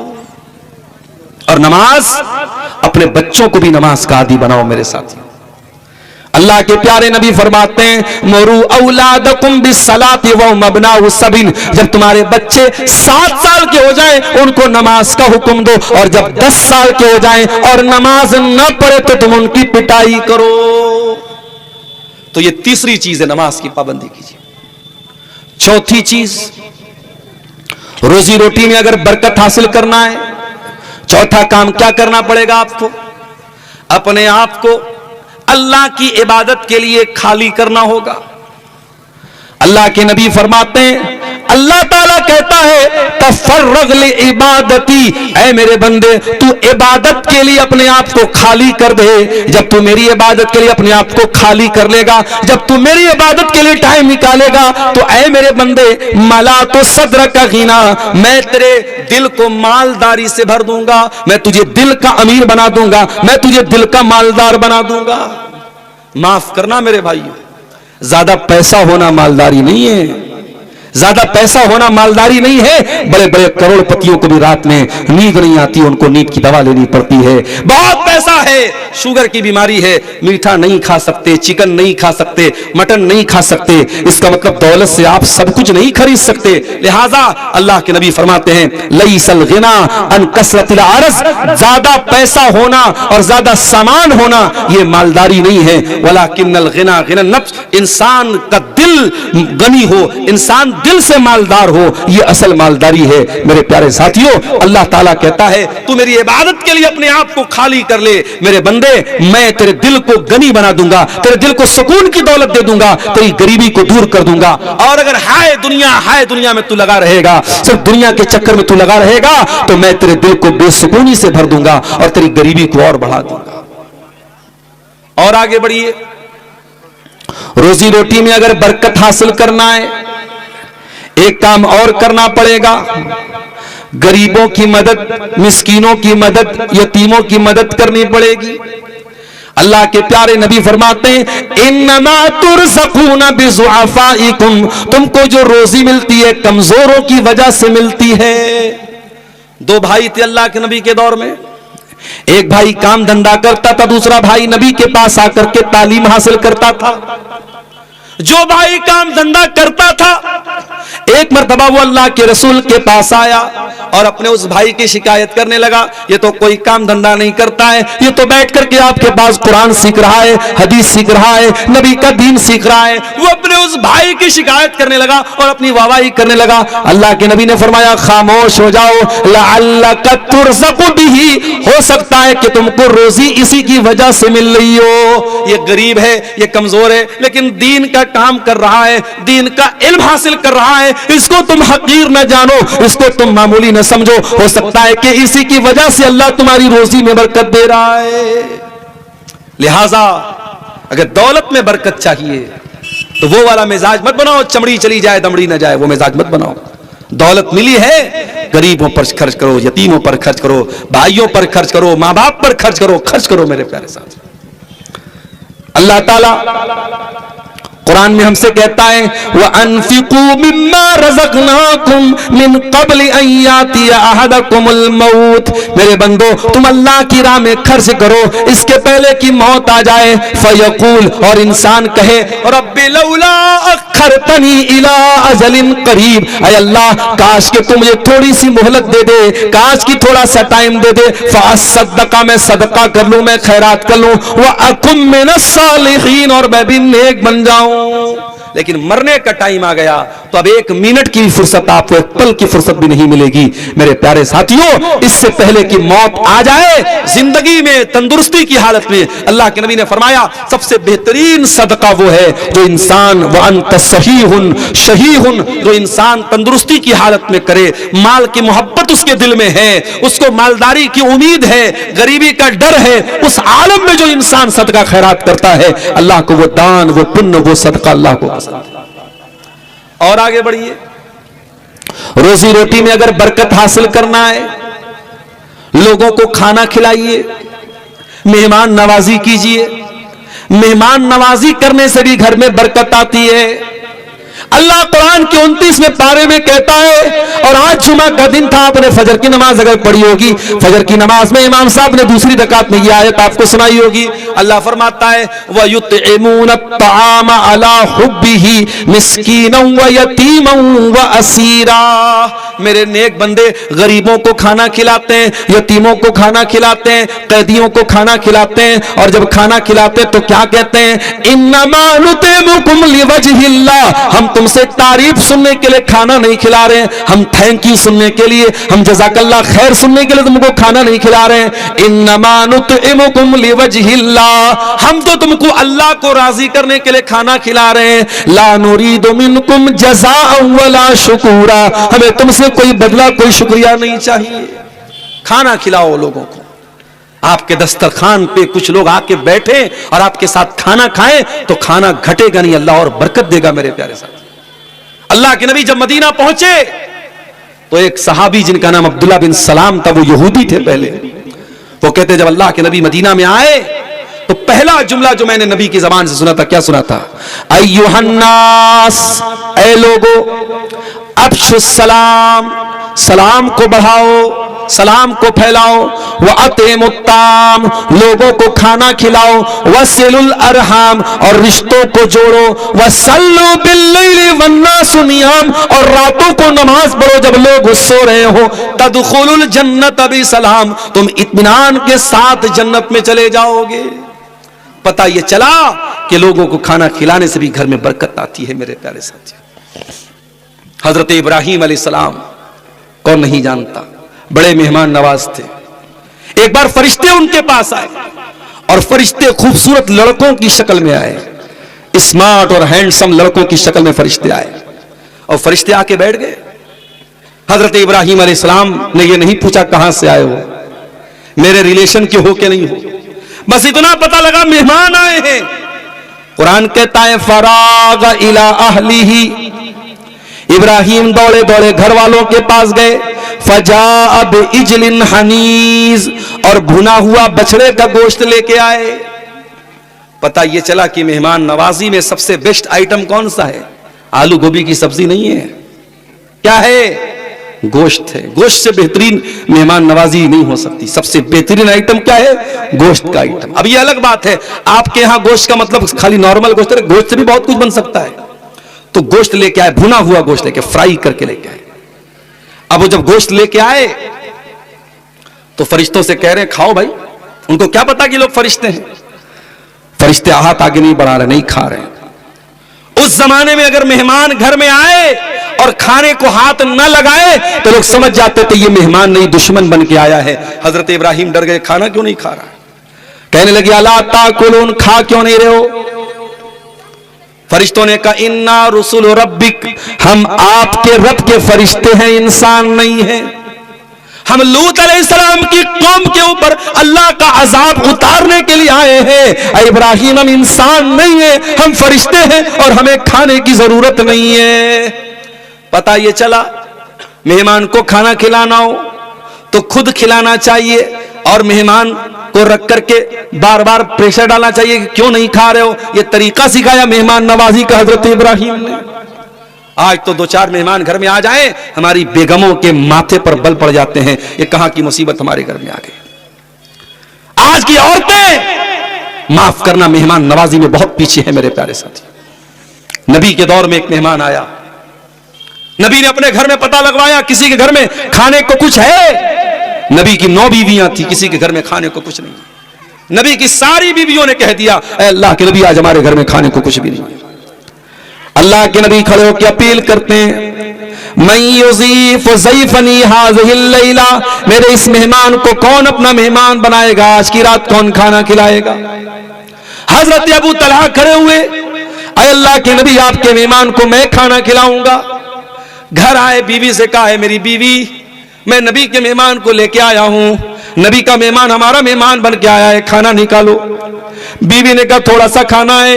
और नमाज, अपने बच्चों को भी नमाज का आदी बनाओ मेरे साथियों। अल्लाह के प्यारे नबी फरमाते हैं मरू औलादकुम बिस्सलाति व मबनाउ सबिन, जब तुम्हारे बच्चे 7 साल के हो जाएं उनको नमाज का हुक्म दो, और जब 10 साल के हो जाएं और नमाज न पढ़े तो तुम उनकी पिटाई करो। तो ये तीसरी चीज है, नमाज की पाबंदी कीजिए। चौथी चीज, रोजी रोटी में अगर बरकत हासिल करना है, चौथा काम क्या करना पड़ेगा आपको? अपने आप को अल्लाह की इबादत के लिए खाली करना होगा। अल्लाह के नबी फरमाते हैं, अल्लाह ताला कहता है तफर्रग li इबादती, ऐ मेरे बंदे तू इबादत के लिए अपने आप को खाली कर दे। जब तू मेरी इबादत के लिए अपने आप को खाली कर लेगा, जब तू मेरी इबादत के लिए टाइम निकालेगा, तो ऐ मेरे बंदे मला तो सद्र का गिना, मैं तेरे दिल को मालदारी से भर दूंगा, मैं तुझे दिल का अमीर बना दूंगा, मैं तुझे दिल का मालदार बना दूंगा। माफ करना मेरे भाइयों, ज्यादा पैसा होना मालदारी नहीं है, ज्यादा पैसा होना मालदारी नहीं है। बड़े बड़े करोड़पतियों को भी रात में नींद नहीं आती, उनको नींद की दवा लेनी पड़ती है। बहुत पैसा है, शुगर की बीमारी है, मीठा नहीं खा सकते, चिकन नहीं खा सकते, मटन नहीं खा सकते, इसका मतलब दौलत से आप सब कुछ नहीं खरीद सकते। लिहाजा अल्लाह के नबी फरमाते हैं लईसल गिना अन कसरतिल अरज़, ज्यादा पैसा होना और ज्यादा सामान होना ये मालदारी नहीं है। वलाकिन्नल गिना गिना नफ्स, इंसान का दिल गनी हो, इंसान दिल से मालदार हो, ये असल मालदारी है। मेरे प्यारे साथियों, अल्लाह ताला कहता है तू मेरी इबादत के लिए अपने आप को खाली कर ले मेरे बंदे, मैं तेरे दिल को गनी बना दूंगा, तेरे दिल को सुकून की दौलत दे दूंगा, तेरी गरीबी को दूर कर दूंगा। और अगर हाय दुनिया में तू लगा रहेगा, सिर्फ दुनिया के चक्कर में तू लगा रहेगा, तो मैं तेरे दिल को बेसुकूनी से भर दूंगा और तेरी गरीबी को और बढ़ा दूंगा। और आगे बढ़िए, रोजी रोटी में अगर बरकत हासिल करना है, एक काम और करना पड़ेगा, गरीबों की मदद, मिस्कीनों की मदद, यतीमों की मदद करनी पड़ेगी। अल्लाह के प्यारे नबी फरमाते हैं इन्नमा तुरज़क़ूना बिज़ुअफ़ाइकुम, तुमको जो रोजी मिलती है कमजोरों की वजह से मिलती है। दो भाई थे अल्लाह के नबी के दौर में, एक भाई काम धंधा करता था, दूसरा भाई नबी के पास आकर के तालीम हासिल करता था। जो भाई काम धंधा करता था एक मर्तबा वो अल्लाह के रसूल के पास आया और अपने उस भाई की शिकायत करने लगा, ये तो कोई काम धंधा नहीं करता है, ये तो बैठ करके आपके पास कुरान सीख रहा है, हदीस सीख रहा है, नबी का दीन सीख रहा है। वो अपने उस भाई की शिकायत करने लगा और अपनी वाहवाही करने लगा। अल्लाह के नबी ने फरमाया खामोश हो जाओ, लअल्लका तुरज़क़ु बिही, हो सकता है कि तुमको रोजी इसी की वजह से मिल रही हो। ये गरीब है, ये कमजोर है, लेकिन दीन का काम कर रहा है, दीन का इल्म हासिल कर रहा है, इसको तुम हकीर न जानो, इसको तुम मामूली न समझो। हो सकता है कि इसी की वजह से अल्लाह तुम्हारी रोजी में बरकत दे रहा है। लिहाजा अगर दौलत में बरकत चाहिए तो वो वाला मिजाज मत बनाओ, चमड़ी चली जाए दमड़ी न जाए, वो मिजाज मत बनाओ। दौलत मिली है, गरीबों पर खर्च करो, यतीमों पर खर्च करो, भाइयों पर खर्च करो, मां बाप पर खर्च करो मेरे प्यारे साथ। अल्लाह ताला कुरान में हमसे कहता है व अनफिकू मिम्मा रज़क़नाकुम मिन क़ब्ल अन यातिया अहदकुमुल मौत, मेरे बंदो तुम अल्लाह की राह में खर्च करो इसके पहले कि मौत आ जाए। फयक़ूल, और इंसान कहे रब्बी लौला अख़रतनी इला अजलिन क़रीब, ऐ अल्लाह काश के तुम मुझे थोड़ी सी मोहलत दे दे, काश की थोड़ा सा टाइम दे दे, फ़असद्दक़, मैं सदका कर लूं, मैं खैरात कर लूं, व अकुम मिनस सालिहीन, और मैं भी नेक बन जाऊं। लेकिन मरने का टाइम आ गया तो अब एक मिनट की फुर्सत, आपको एक पल की फुर्सत भी नहीं मिलेगी मेरे प्यारे साथियों। इससे पहले कि मौत आ जाए, जिंदगी में तंदुरुस्ती की हालत में अल्लाह के नबी ने फरमाया सबसे बेहतरीन सदका वो है जो इंसान व अंत सहीहुन शहीहुन, जो इंसान तंदुरुस्ती की हालत में करे, माल की मोहब्बत उसके दिल में है, उसको मालदारी की उम्मीद है, गरीबी का डर है, उस आलम में जो इंसान सदका खैरात करता है अल्लाह को वो दान, वो पुण्य, वो सदका अल्लाह को पसंद है। और आगे बढ़िए, रोजी रोटी में अगर बरकत हासिल करना है, लोगों को खाना खिलाइए, मेहमान नवाजी कीजिए। मेहमान नवाजी करने से भी घर में बरकत आती है। अल्लाह कुरान के 29वें पारे में कहता है, और आज जुमा का दिन था, आपने फजर की नमाज अगर पढ़ी होगी, फजर की नमाज में इमाम साहब ने दूसरी रकात में यह आयत आपको सुनाई होगी। अल्लाह फरमाता है व युतइमून अत्ताम अला हुब्बिही मिस्कीनन व यतीमन व असीरा, मेरे नेक बंदे गरीबों को खाना खिलाते हैं, यतीमों को खाना खिलाते हैं, कैदियों को खाना खिलाते हैं, और जब खाना खिलाते हैं तो क्या कहते हैं, इन्नमा नुतिमुकुम लिवजहिल्लाह, हम तुमसे तारीफ सुनने के लिए खाना नहीं खिला रहे हैं, हम थैंक यू सुनने के लिए, हम जज़ाकल्लाह खैर सुनने के लिए तुमको खाना नहीं खिला रहे हैं। इन्नमा नुतिमुकुम लिवजहिल्लाह, हम तो तुमको अल्लाह को राजी करने के लिए खाना खिला रहे हैं। ला नुरीदु मिनकुम जज़ाअन वला शुकूरा, हमें तुमसे कोई बदला, कोई शुक्रिया नहीं चाहिए। खाना खिलाओ लोगों को, आपके दस्तरखान पे कुछ लोग आके बैठे और आपके साथ खाना खाएं तो खाना घटेगा नहीं, अल्लाह और बरकत देगा मेरे प्यारे साथ। अल्लाह के नबी जब मदीना पहुंचे तो एक सहाबी जिनका नाम अब्दुल्ला बिन सलाम था, वो यहूदी थे पहले, वो कहते जब अल्लाह के नबी मदीना में आए तो पहला जुमला जो मैंने नबी की जबान से सुना था, क्या सुना था, अय्युहन्नास, ऐ लोगो, अफ्शुस्सलाम, सलाम को बढ़ाओ, सलाम को फैलाओ, व अतिमुत्ताम, लोगों को खाना खिलाओ, वसिलुल अरहाम, और रिश्तों को जोड़ो, वसल्लु बिल्लैलि वन्नासु नियाम, और रातों को नमाज पढ़ो जब लोग सो रहे हो, तदखुलुल जन्नत बिसलाम, तुम इत्मीनान के साथ जन्नत में चले जाओगे। पता ये चला कि लोगों को खाना खिलाने से भी घर में बरकत आती है मेरे प्यारे साथियों। हजरत इब्राहीम अलैहिस्सलाम कौन नहीं जानता, बड़े मेहमान नवाज थे। एक बार फरिश्ते उनके पास आए और फरिश्ते खूबसूरत लड़कों की शक्ल में आए, स्मार्ट और हैंडसम लड़कों की शक्ल में फरिश्ते आए, और फरिश्ते आके बैठ गए। हजरत इब्राहीम अलैहिस्सलाम ने ये नहीं पूछा कहां से आए हो, मेरे रिलेशन के हो के नहीं हो, बस इतना पता लगा मेहमान आए हैं। कुरान कहता है फराग इला अहलिही, इब्राहिम दौड़े दौड़े घर वालों के पास गए, फजा अब इजलिन हनीज, और भुना हुआ बछड़े का गोश्त लेके आए। पता ये चला कि मेहमान नवाजी में सबसे बेस्ट आइटम कौन सा है? आलू गोभी की सब्जी नहीं है, क्या है? गोश्त है। गोश्त से बेहतरीन मेहमान नवाजी नहीं हो सकती। सबसे बेहतरीन आइटम क्या है? गोश्त का आइटम। अब ये अलग बात है, आपके यहां गोश्त का मतलब खाली नॉर्मल गोश्त है, गोश्त से भी बहुत कुछ बन सकता है। तो गोश्त लेके आए, भुना हुआ गोश्त लेके, फ्राई करके लेके आए। अब वो जब गोश्त लेके आए तो फरिश्तों से कह रहे हैं खाओ भाई। उनको क्या पता कि लोग फरिश्ते हैं। फरिश्ते हाथ आगे नहीं बढ़ा रहे, नहीं खा रहे। उस जमाने में अगर मेहमान घर में आए और खाने को हाथ न लगाए तो लोग समझ जाते थे ये मेहमान नहीं, दुश्मन बन के आया है। हजरत इब्राहिम डर गए, खाना क्यों नहीं खा रहा? कहने लगे अला ताकुलून, खा क्यों नहीं रहे हो? फरिश्तों ने कहा इन्ना रुसुल रब्बिक, हम आपके रब के फरिश्ते हैं, इंसान नहीं है। हम लूत अलैहिस्सलाम की कौम के ऊपर अल्लाह का अजाब उतारने के लिए आए हैं। इब्राहिम हम इंसान नहीं है, हम फरिश्ते हैं और हमें खाने की जरूरत नहीं है। पता ये चला मेहमान को खाना खिलाना हो तो खुद खिलाना चाहिए और मेहमान को रख करके बार बार प्रेशर डालना चाहिए कि क्यों नहीं खा रहे हो। यह तरीका सिखाया मेहमान नवाजी का हजरत इब्राहिम ने। आज तो दो चार मेहमान घर में आ जाएं, हमारी बेगमों के माथे पर बल पड़ जाते हैं। ये कहां की मुसीबत हमारे घर में आ गई। आज की औरतें माफ करना मेहमान नवाजी में बहुत पीछे है मेरे प्यारे साथी। नबी के दौर में एक मेहमान आया, नबी ने अपने घर में पता लगवाया किसी के घर में खाने को कुछ है। नबी की 9 बीवियां थी, किसी के घर में खाने को कुछ नहीं। नबी की सारी बीवियों ने कह दिया अल्लाह के नबी आज हमारे घर में खाने को कुछ भी नहीं। अल्लाह के नबी खड़े होकर अपील करते हैं मैं युज़ीफ़ ज़ैफ़नी हाज़िहिल लैला, मेरे इस मेहमान को कौन अपना मेहमान बनाएगा? आज की रात कौन खाना खिलाएगा? हजरत अबू तलहा खड़े हुए, अल्लाह के नबी आपके मेहमान को मैं खाना खिलाऊंगा। घर आए, बीवी से कहा है मेरी बीवी मैं नबी के मेहमान को लेके आया हूं, नबी का मेहमान हमारा मेहमान बन के आया है, खाना निकालो। बीवी ने कहा थोड़ा सा खाना है,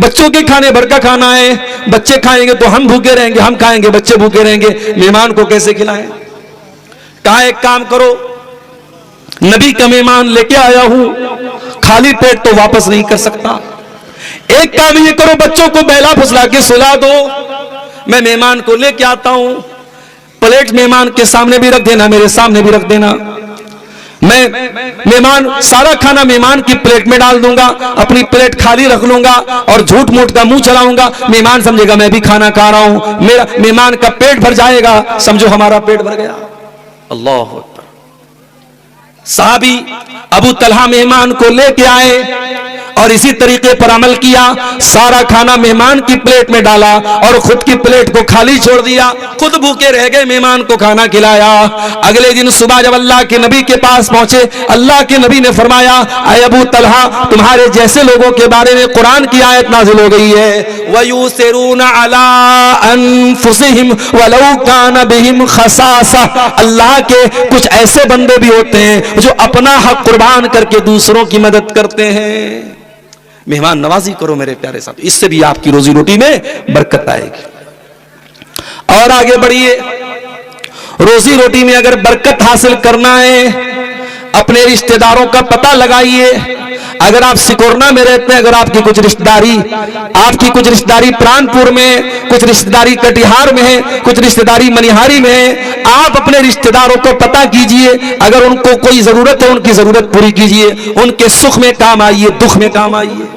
बच्चों के खाने भर का खाना है, बच्चे खाएंगे तो हम भूखे रहेंगे, हम खाएंगे बच्चे भूखे रहेंगे, मेहमान को कैसे खिलाएं? कहा एक काम करो, नबी का मेहमान लेके आया हूं, खाली पेट तो वापस नहीं कर सकता। एक काम ये करो, बच्चों को बहला फुसला के सुला दो, मैं मेहमान को लेके आता हूं, प्लेट मेहमान के सामने भी रख देना, मेरे सामने भी रख देना। मैं मेहमान सारा खाना मेहमान की प्लेट में डाल दूंगा, अपनी प्लेट खाली रख लूंगा और झूठ मूठ का मुंह चलाऊंगा। मेहमान समझेगा मैं भी खाना खा रहा हूं, मेरा मेहमान का पेट भर जाएगा, समझो हमारा पेट भर गया। अल्लाह अकबर। साहबी अबू तलहा मेहमान को लेके आए और इसी तरीके पर अमल किया। सारा खाना मेहमान की प्लेट में डाला और खुद की प्लेट को खाली छोड़ दिया, खुद भूखे रह गए, मेहमान को खाना खिलाया। अगले दिन सुबह जब अल्लाह के नबी के पास पहुंचे, अल्लाह के नबी ने फरमाया ऐ अबू तलहा, तुम्हारे जैसे लोगों के बारे में कुरान की आयत नाज़िल हो गई है, वयूसिरूना अला अनफुसिहिम वलौ कान बिहिम खसासा। अल्लाह के कुछ ऐसे बंदे भी होते हैं जो अपना हक कुर्बान करके दूसरों की मदद करते हैं। मेहमान नवाजी करो मेरे प्यारे साथ, इससे भी आपकी रोजी रोटी में बरकत आएगी। और आगे बढ़िए, रोजी रोटी में अगर बरकत हासिल करना है, अपने रिश्तेदारों का पता लगाइए। अगर आप सिकोरना में रहते हैं, अगर आपकी कुछ रिश्तेदारी प्राणपुर में, कुछ रिश्तेदारी कटिहार में है, कुछ रिश्तेदारी मनिहारी में है, आप अपने रिश्तेदारों को पता कीजिए। अगर उनको कोई जरूरत है, उनकी जरूरत पूरी कीजिए, उनके सुख में काम आइए, दुख में काम आइए।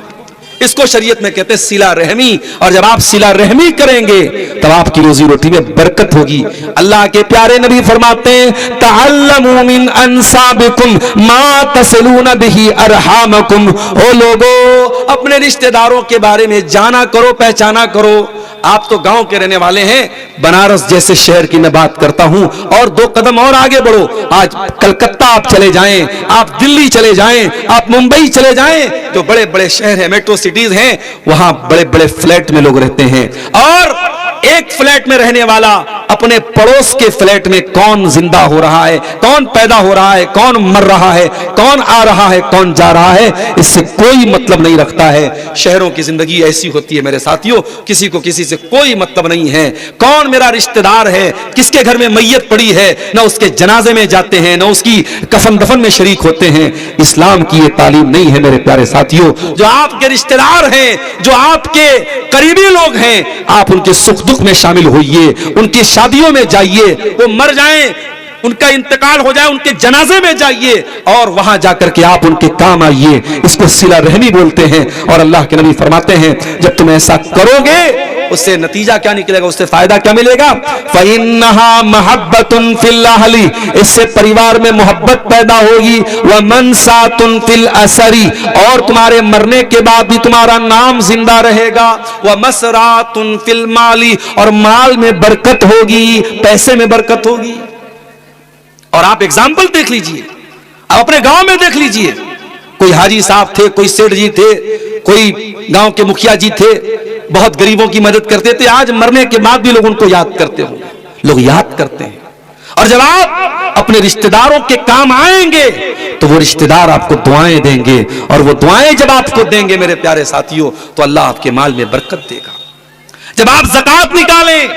इसको शरीयत में कहते हैं सिला रहमी। और जब आप सिला रहमी करेंगे तब आपकी रोजी रोटी में बरकत होगी। अल्लाह के प्यारे नबी फरमाते हैं तअल्लमू मिन अंसाबिकुम मा तसलून बिही अरहामकुम। ओ लोगों, अपने रिश्तेदारों के बारे में जाना करो, पहचाना करो। आप तो गांव के रहने वाले हैं, बनारस जैसे शहर की मैं बात करता हूं। और 2 कदम और आगे बढ़ो, आज कलकत्ता आप चले जाएं, आप दिल्ली चले जाएं, आप मुंबई चले जाएं, जो बड़े बड़े शहर हैं, मेट्रो सिटीज हैं, वहां बड़े बड़े फ्लैट में लोग रहते हैं। और एक फ्लैट में रहने वाला अपने पड़ोस के फ्लैट में कौन जिंदा हो रहा है, कौन पैदा हो रहा है, कौन मर रहा है, कौन आ रहा है, कौन जा रहा है, इससे कोई मतलब नहीं रखता है। शहरों की जिंदगी ऐसी होती है मेरे साथियों, किसी को किसी से कोई मतलब नहीं है। कौन मेरा रिश्तेदार है, किसके घर में मैयत पड़ी है, ना उसके जनाजे में जाते हैं, ना उसकी कफन दफन में शरीक होते हैं। इस्लाम की ये तालीम नहीं है मेरे प्यारे साथियों। जो आपके रिश्तेदार हैं, जो आपके करीबी लोग हैं, आप उनके सुख दुख में शामिल होइए, उनकी शादियों में जाइए, वो मर जाएं, उनका इंतकाल हो जाए, उनके जनाजे में जाइए और वहां जाकर के आप उनके काम आइए। इसको सिला रहमी बोलते हैं। और अल्लाह के नबी फरमाते हैं जब तुम ऐसा करोगे उससे नतीजा क्या निकलेगा, उससे फायदा क्या मिलेगा? फ़इन्नहा महब्बतुन फिल अहली, इससे परिवार में मोहब्बत पैदा होगी। व मनसातुन फिल असरी, और तुम्हारे मरने के बाद भी तुम्हारा नाम जिंदा रहेगा। व मसरातुन फिल माली, और माल में बरकत होगी, पैसे में बरकत होगी। और आप एग्जाम्पल देख लीजिए, आप अपने गांव में देख लीजिए, कोई हाजी साहब थे, कोई सेठ जी थे, कोई गांव के मुखिया जी थे, बहुत गरीबों की मदद करते थे। आज मरने के बाद भी लोग उनको याद करते हो, लोग याद करते हैं। और जब आप अपने रिश्तेदारों के काम आएंगे तो वो रिश्तेदार आपको दुआएं देंगे, और वो दुआएं जब आपको देंगे मेरे प्यारे साथियों, तो अल्लाह आपके माल में बरकत देगा। जब आप ज़कात निकालें,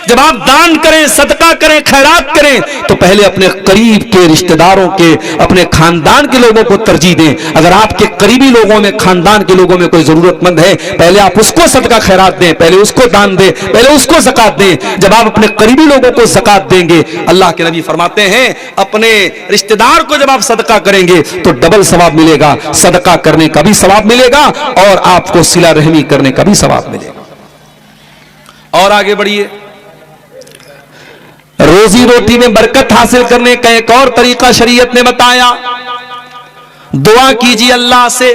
जब आप दान करें, सदका करें, खैरात करें, तो पहले अपने करीब के रिश्तेदारों के, अपने खानदान के लोगों को तरजीह दें। अगर आपके करीबी लोगों में, खानदान के लोगों में कोई जरूरतमंद है, पहले आप उसको सदका खैरात दें, पहले उसको दान दें, पहले उसको ज़कात दें। जब आप अपने करीबी लोगों को ज़कात देंगे, अल्लाह के नबी फरमाते हैं अपने रिश्तेदार को जब आप सदका करेंगे तो डबल सवाब मिलेगा। सदका करने का भी सवाब मिलेगा और आपको सिला रहमी करने का भी सवाब मिलेगा। और आगे बढ़िए, रोजी रोटी में बरकत हासिल करने का एक और तरीका शरीयत ने बताया। दुआ कीजिए अल्लाह से,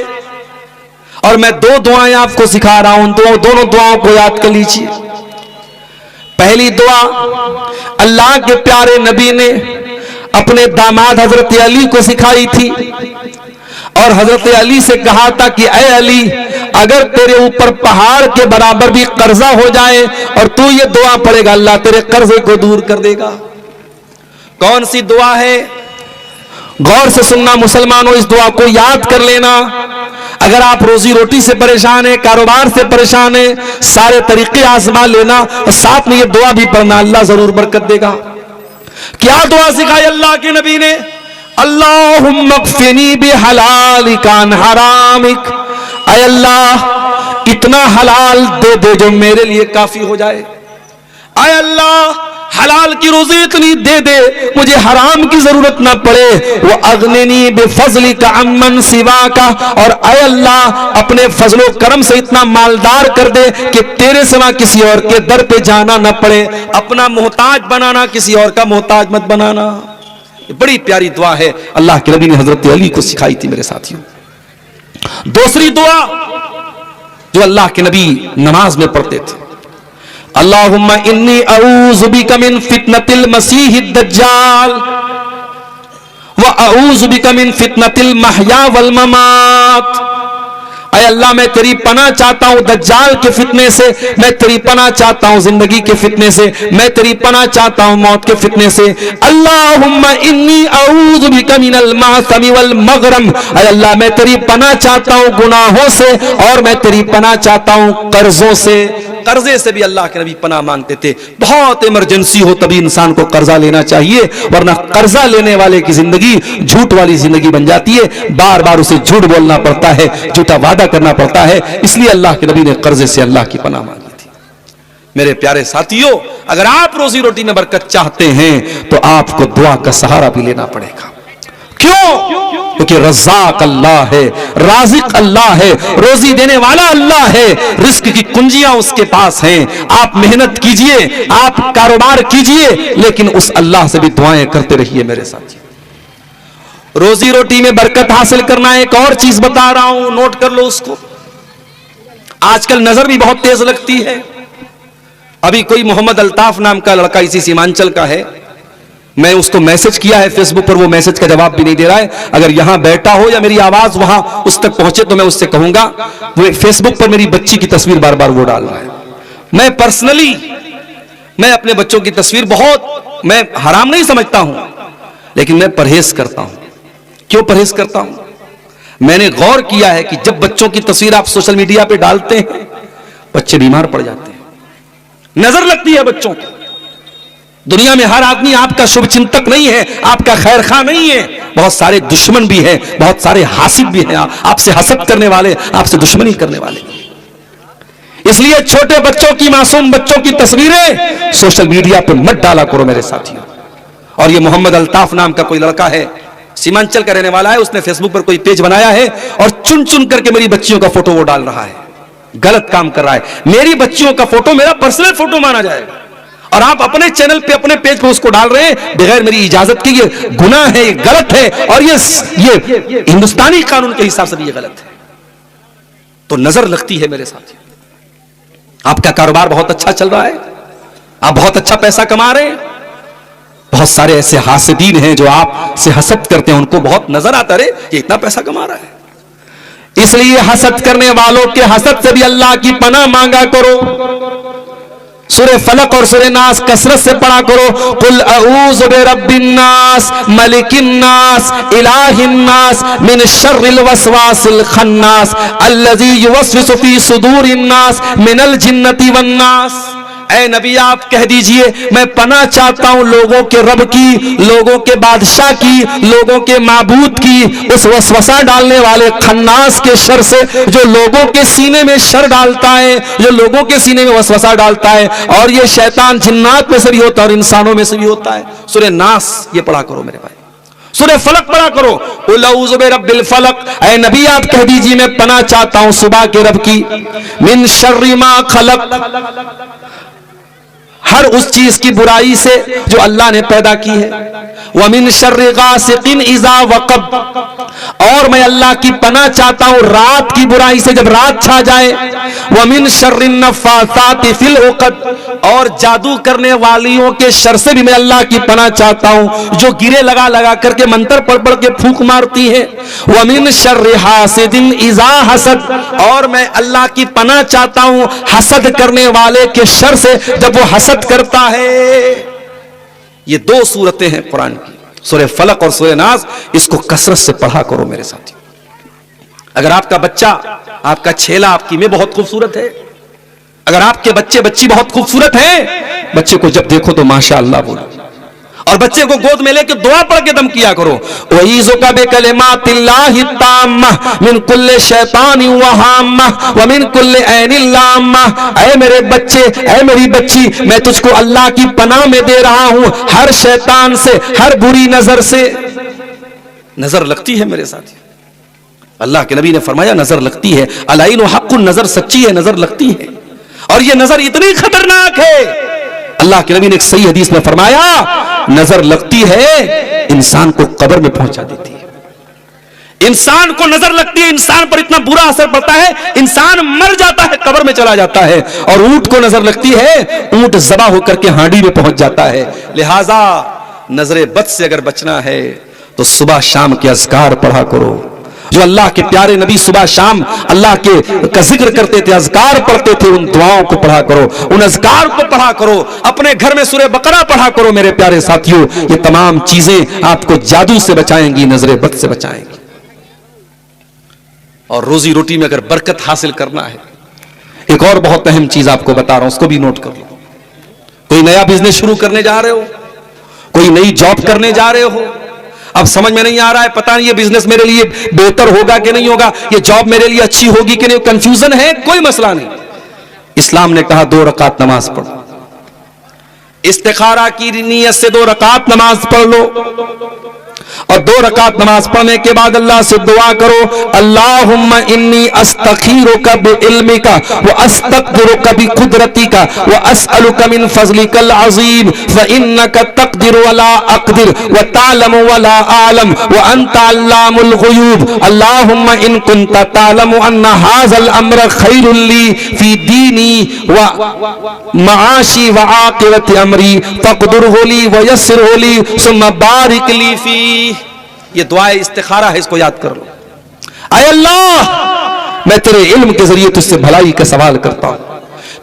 और मैं दो दुआएं आपको सिखा रहा हूं, दोनों दुआओं को याद कर लीजिए। पहली दुआ अल्लाह के प्यारे नबी ने अपने दामाद हजरत अली को सिखाई थी, और हजरत अली से कहा था कि ऐ अली, अगर तेरे ऊपर पहाड़ के बराबर भी कर्जा हो जाए और तू ये दुआ पढ़ेगा, अल्लाह तेरे कर्जे को दूर कर देगा। कौन सी दुआ है? गौर से सुनना मुसलमानों, इस दुआ को याद कर लेना। अगर आप रोजी रोटी से परेशान है, कारोबार से परेशान है, सारे तरीके आजमा लेना और साथ में ये दुआ भी पढ़ना, अल्लाह जरूर बरकत देगा। क्या दुआ सिखाई अल्लाह के नबी ने? अल्लाहुम्मा क़्फ़िनी बिहलालिका अन हरामिक, ऐ अल्लाह इतना हलाल दे दे जो मेरे लिए काफी हो जाए। ऐ अल्लाह हलाल की रोजी इतनी दे दे मुझे हराम की जरूरत ना पड़े। वो अगनिनी बिफज़लिका अम्मन सिवाका, और ऐ अल्लाह अपने फजलो करम से इतना मालदार कर दे कि तेरे सिवा किसी और के दर पे जाना ना पड़े। अपना मोहताज बनाना, किसी और का मोहताज मत बनाना। ये बड़ी प्यारी दुआ है, अल्लाह के नबी ने हजरत अली को सिखाई थी मेरे साथियों। दूसरी दुआ जो अल्लाह के नबी नमाज में पढ़ते थे, अल्लाहुम्मा इन्नी अऊज़ु बिका मिन फितनतिल मसीहिद दज्जाल व अऊज़ु बिका मिन फितनतिल महया वल ममात। ऐ अल्लाह मैं तेरी पनाह चाहता हूं दज्जाल के फितने से, मैं तेरी पनाह चाहता हूं जिंदगी के फितने से, मैं तेरी पनाह चाहता हूं मौत के फितने से। अल्लाहुम्मा इन्नी अऊज़ु बिका मिनल मासमी वल मगरम, ऐ अल्लाह मैं तेरी पनाह चाहता हूं गुनाहों से, और मैं तेरी पनाह चाहता हूं कर्जों से। कर्जे से भी अल्लाह के नबी पनाह मांगते थे। बहुत इमरजेंसी हो तभी इंसान को कर्जा लेना चाहिए, वरना कर्जा लेने वाले की जिंदगी झूठ वाली जिंदगी बन जाती है। बार बार उसे झूठ बोलना पड़ता है, झूठा वादा करना पड़ता है। इसलिए अल्लाह के नबी ने कर्जे से अल्लाह की पनाह मांगी थी। मेरे प्यारे साथियों, अगर आप रोजी रोटी में बरकत चाहते हैं तो आपको दुआ का सहारा भी लेना पड़ेगा। क्यों? क्योंकि रज़्ज़ाक़ अल्लाह है, राज़िक़ अल्लाह है, रोजी देने वाला अल्लाह है, रिस्क की कुंजियां उसके पास हैं। आप मेहनत कीजिए, आप कारोबार कीजिए, लेकिन उस अल्लाह से भी दुआएं करते रहिए मेरे साथ। रोजी रोटी में बरकत हासिल करना, एक और चीज बता रहा हूं, नोट कर लो उसको। आजकल नजर भी बहुत तेज लगती है। अभी कोई मोहम्मद अल्ताफ नाम का लड़का इसी सीमांचल का है, मैं उसको मैसेज किया है फेसबुक पर, वो मैसेज का जवाब भी नहीं दे रहा है। अगर यहां बैठा हो या मेरी आवाज वहां उस तक पहुंचे तो मैं उससे कहूंगा, वो फेसबुक पर मेरी बच्ची की तस्वीर बार बार वो डाल रहा है। मैं पर्सनली मैं अपने बच्चों की तस्वीर बहुत मैं हराम नहीं समझता हूं, लेकिन मैं परहेज करता हूं। क्यों परहेज करता हूं? मैंने गौर किया है कि जब बच्चों की तस्वीर आप सोशल मीडिया पे डालते हैं, बच्चे बीमार पड़ जाते हैं, नजर लगती है बच्चों की। दुनिया में हर आदमी आपका शुभ चिंतक नहीं है, आपका खैर खा नहीं है। बहुत सारे दुश्मन भी हैं, बहुत सारे हासिद भी हैं, आपसे हसद करने वाले, आपसे दुश्मनी करने वाले। इसलिए छोटे बच्चों की, मासूम बच्चों की तस्वीरें सोशल मीडिया पर मत डाला करो मेरे साथियों। और ये मोहम्मद अल्ताफ नाम का कोई लड़का है, सीमांचल का रहने वाला है, उसने फेसबुक पर कोई पेज बनाया है और चुन चुन करके मेरी बच्चियों का फोटो वो डाल रहा है। गलत काम कर रहा है। मेरी बच्चियों का फोटो मेरा पर्सनल फोटो माना जाएगा और आप अपने चैनल पे, अपने पेज पे उसको डाल रहे हैं बगैर मेरी इजाजत के। ये गुनाह है, ये गलत है और ये हिंदुस्तानी कानून के हिसाब से भी ये गलत है। तो नजर लगती है मेरे साथ। आपका कारोबार बहुत अच्छा चल रहा है, आप बहुत अच्छा पैसा कमा रहे हैं, बहुत सारे ऐसे हासिदीन हैं जो आपसे हसद करते हैं, उनको बहुत नजर आता है ये इतना पैसा कमा रहा है। इसलिए हसद करने वालों के हसद से भी अल्लाह की पनाह मांगा करो। सूरह फलक और सूरह नास कसरत से पढ़ा करो। कुल अऊज़ु बिरब्बिन नास मलिकिन नास इलाहिन नास मिन शर्रिल वसवासिल खन्नास अल्लज़ी युवस्विसु फी सुदूरिन नास मिनल जिन्नति वन नास। ऐ नबी आप कह दीजिए मैं पनाह चाहता हूं लोगों के रब की, लोगों के बादशाह की, लोगों के माबूद की, उस वसवसा डालने वाले खन्नास के शर से, जो लोगों के सीने में शर डालता है, जो लोगों के सीने में वसवसा डालता है। और ये शैतान जिन्नात में से भी होता है और इंसानों में से भी होता है। सूरह नास ये पढ़ा करो मेरे भाई, सूरह फलक पढ़ा करो। कुल अऊज़ु बिरब्बिल फलक, ऐ नबी आप कह दीजिए मैं पनाह चाहता हूं सुबह के रब की। मिन शर्रि मा खलक, हर उस चीज की बुराई से जो अल्लाह ने पैदा की है। वमिन शर्रि गासिकिन इज़ा वक़ब, और मैं अल्लाह की पनाह चाहता हूं रात की बुराई से जब रात छा जाए। वमिन शर्रि नफ़्फ़ासाति फिल उक़द, और जादू करने वालियों के शर से भी मैं अल्लाह की पनाह चाहता हूं जो गिरे लगा लगा करके मंत्र पढ़ पढ़ के फूंक मारती है। वमिन शर्रि हासिदिन इज़ा हसद, और मैं अल्लाह की पनाह चाहता हूं हसद करने वाले के शर से जब वो हसद करता है। ये दो सूरतें हैं कुरान की, सूरह फलक और सूरह नास। इसको कसरत से पढ़ा करो मेरे साथी। अगर आपका बच्चा, आपका छेला आपकी में बहुत खूबसूरत है, अगर आपके बच्चे बच्ची बहुत खूबसूरत है, बच्चे को जब देखो तो माशाअल्लाह बोलो और बच्चे को गोद में लेकर दुआ पढ़ के दम किया करो। वईज़ुका बिकलिमातिल्लाहि ताम्मा मिन कुल्लि शैतानि व हाम्मा व मिन कुल्लि ऐनिल लाम्मा। ऐ मेरे बच्चे, ऐ मेरी बच्ची, मैं तुझको अल्लाह की पनाह में दे रहा हूं हर शैतान से, हर बुरी नजर से। नजर लगती है मेरे साथी। अल्लाह के नबी ने फरमाया नजर लगती है। अल-ऐनु हक़्क़ुन, नजर सच्ची है, नजर लगती है। और ये नजर इतनी खतरनाक है, अल्लाह के नबी ने एक सही हदीस में फरमाया नजर लगती है इंसान को कब्र में पहुंचा देती है। इंसान को नजर लगती है, इंसान पर इतना बुरा असर पड़ता है, इंसान मर जाता है, कब्र में चला जाता है। और ऊंट को नजर लगती है, ऊंट ज़बा होकर के हांडी में पहुंच जाता है। लिहाजा नजरे बद से अगर बचना है तो सुबह शाम के अज़कार पढ़ा करो। जो अल्लाह के प्यारे नबी सुबह शाम अल्लाह के का जिक्र करते थे, अज़कार पढ़ते थे, उन दुआओं को पढ़ा करो, उन अज़कार को पढ़ा करो। अपने घर में सूरह बकरा पढ़ा करो मेरे प्यारे साथियों। ये तमाम चीजें आपको जादू से बचाएंगी, नजरे बद से बचाएंगी। और रोजी रोटी में अगर बरकत हासिल करना है, एक और बहुत अहम चीज आपको बता रहा हूं, उसको भी नोट कर लो। कोई नया बिजनेस शुरू करने जा रहे हो, कोई नई जॉब करने जा रहे हो, अब समझ में नहीं आ रहा है, पता नहीं ये बिजनेस मेरे लिए बेहतर होगा कि नहीं होगा, ये जॉब मेरे लिए अच्छी होगी कि नहीं, कंफ्यूजन है, कोई मसला नहीं। इस्लाम ने कहा 2 रकात नमाज पढ़ो। इस्तिखारा की नीयत से 2 रकात नमाज पढ़ लो और 2 रकात नमाज पढ़ने के बाद अल्लाह से दुआ करो, अल्लाहुम्मा इन्नी अस्तखीरुका बिइल्मिका व अस्तक़दिरुका बिकुदरतिका व अस्अलुका मिन फज़लिकल अज़ीम फ इन्नका तक़दिरु व ला अक़दिर व तालमु व ला आलम व अंता अल्लामुल ग़ुयूब। अल्लाहुम्मा इन कुन्ता तालमु अन्ना हाज़ल अम्र खैरुल ली फ़ी दीनी व मआशी व आक़िबति अमरी फ़क़दिरहु ली व यस्सिरहु ली सुम्मा बारिक ली फ़ी। ये दुआ इस्तिखारा है, इसको याद कर लो। आय अल्लाह, मैं तेरे इल्म के जरिए तुझसे भलाई का सवाल करता हूं,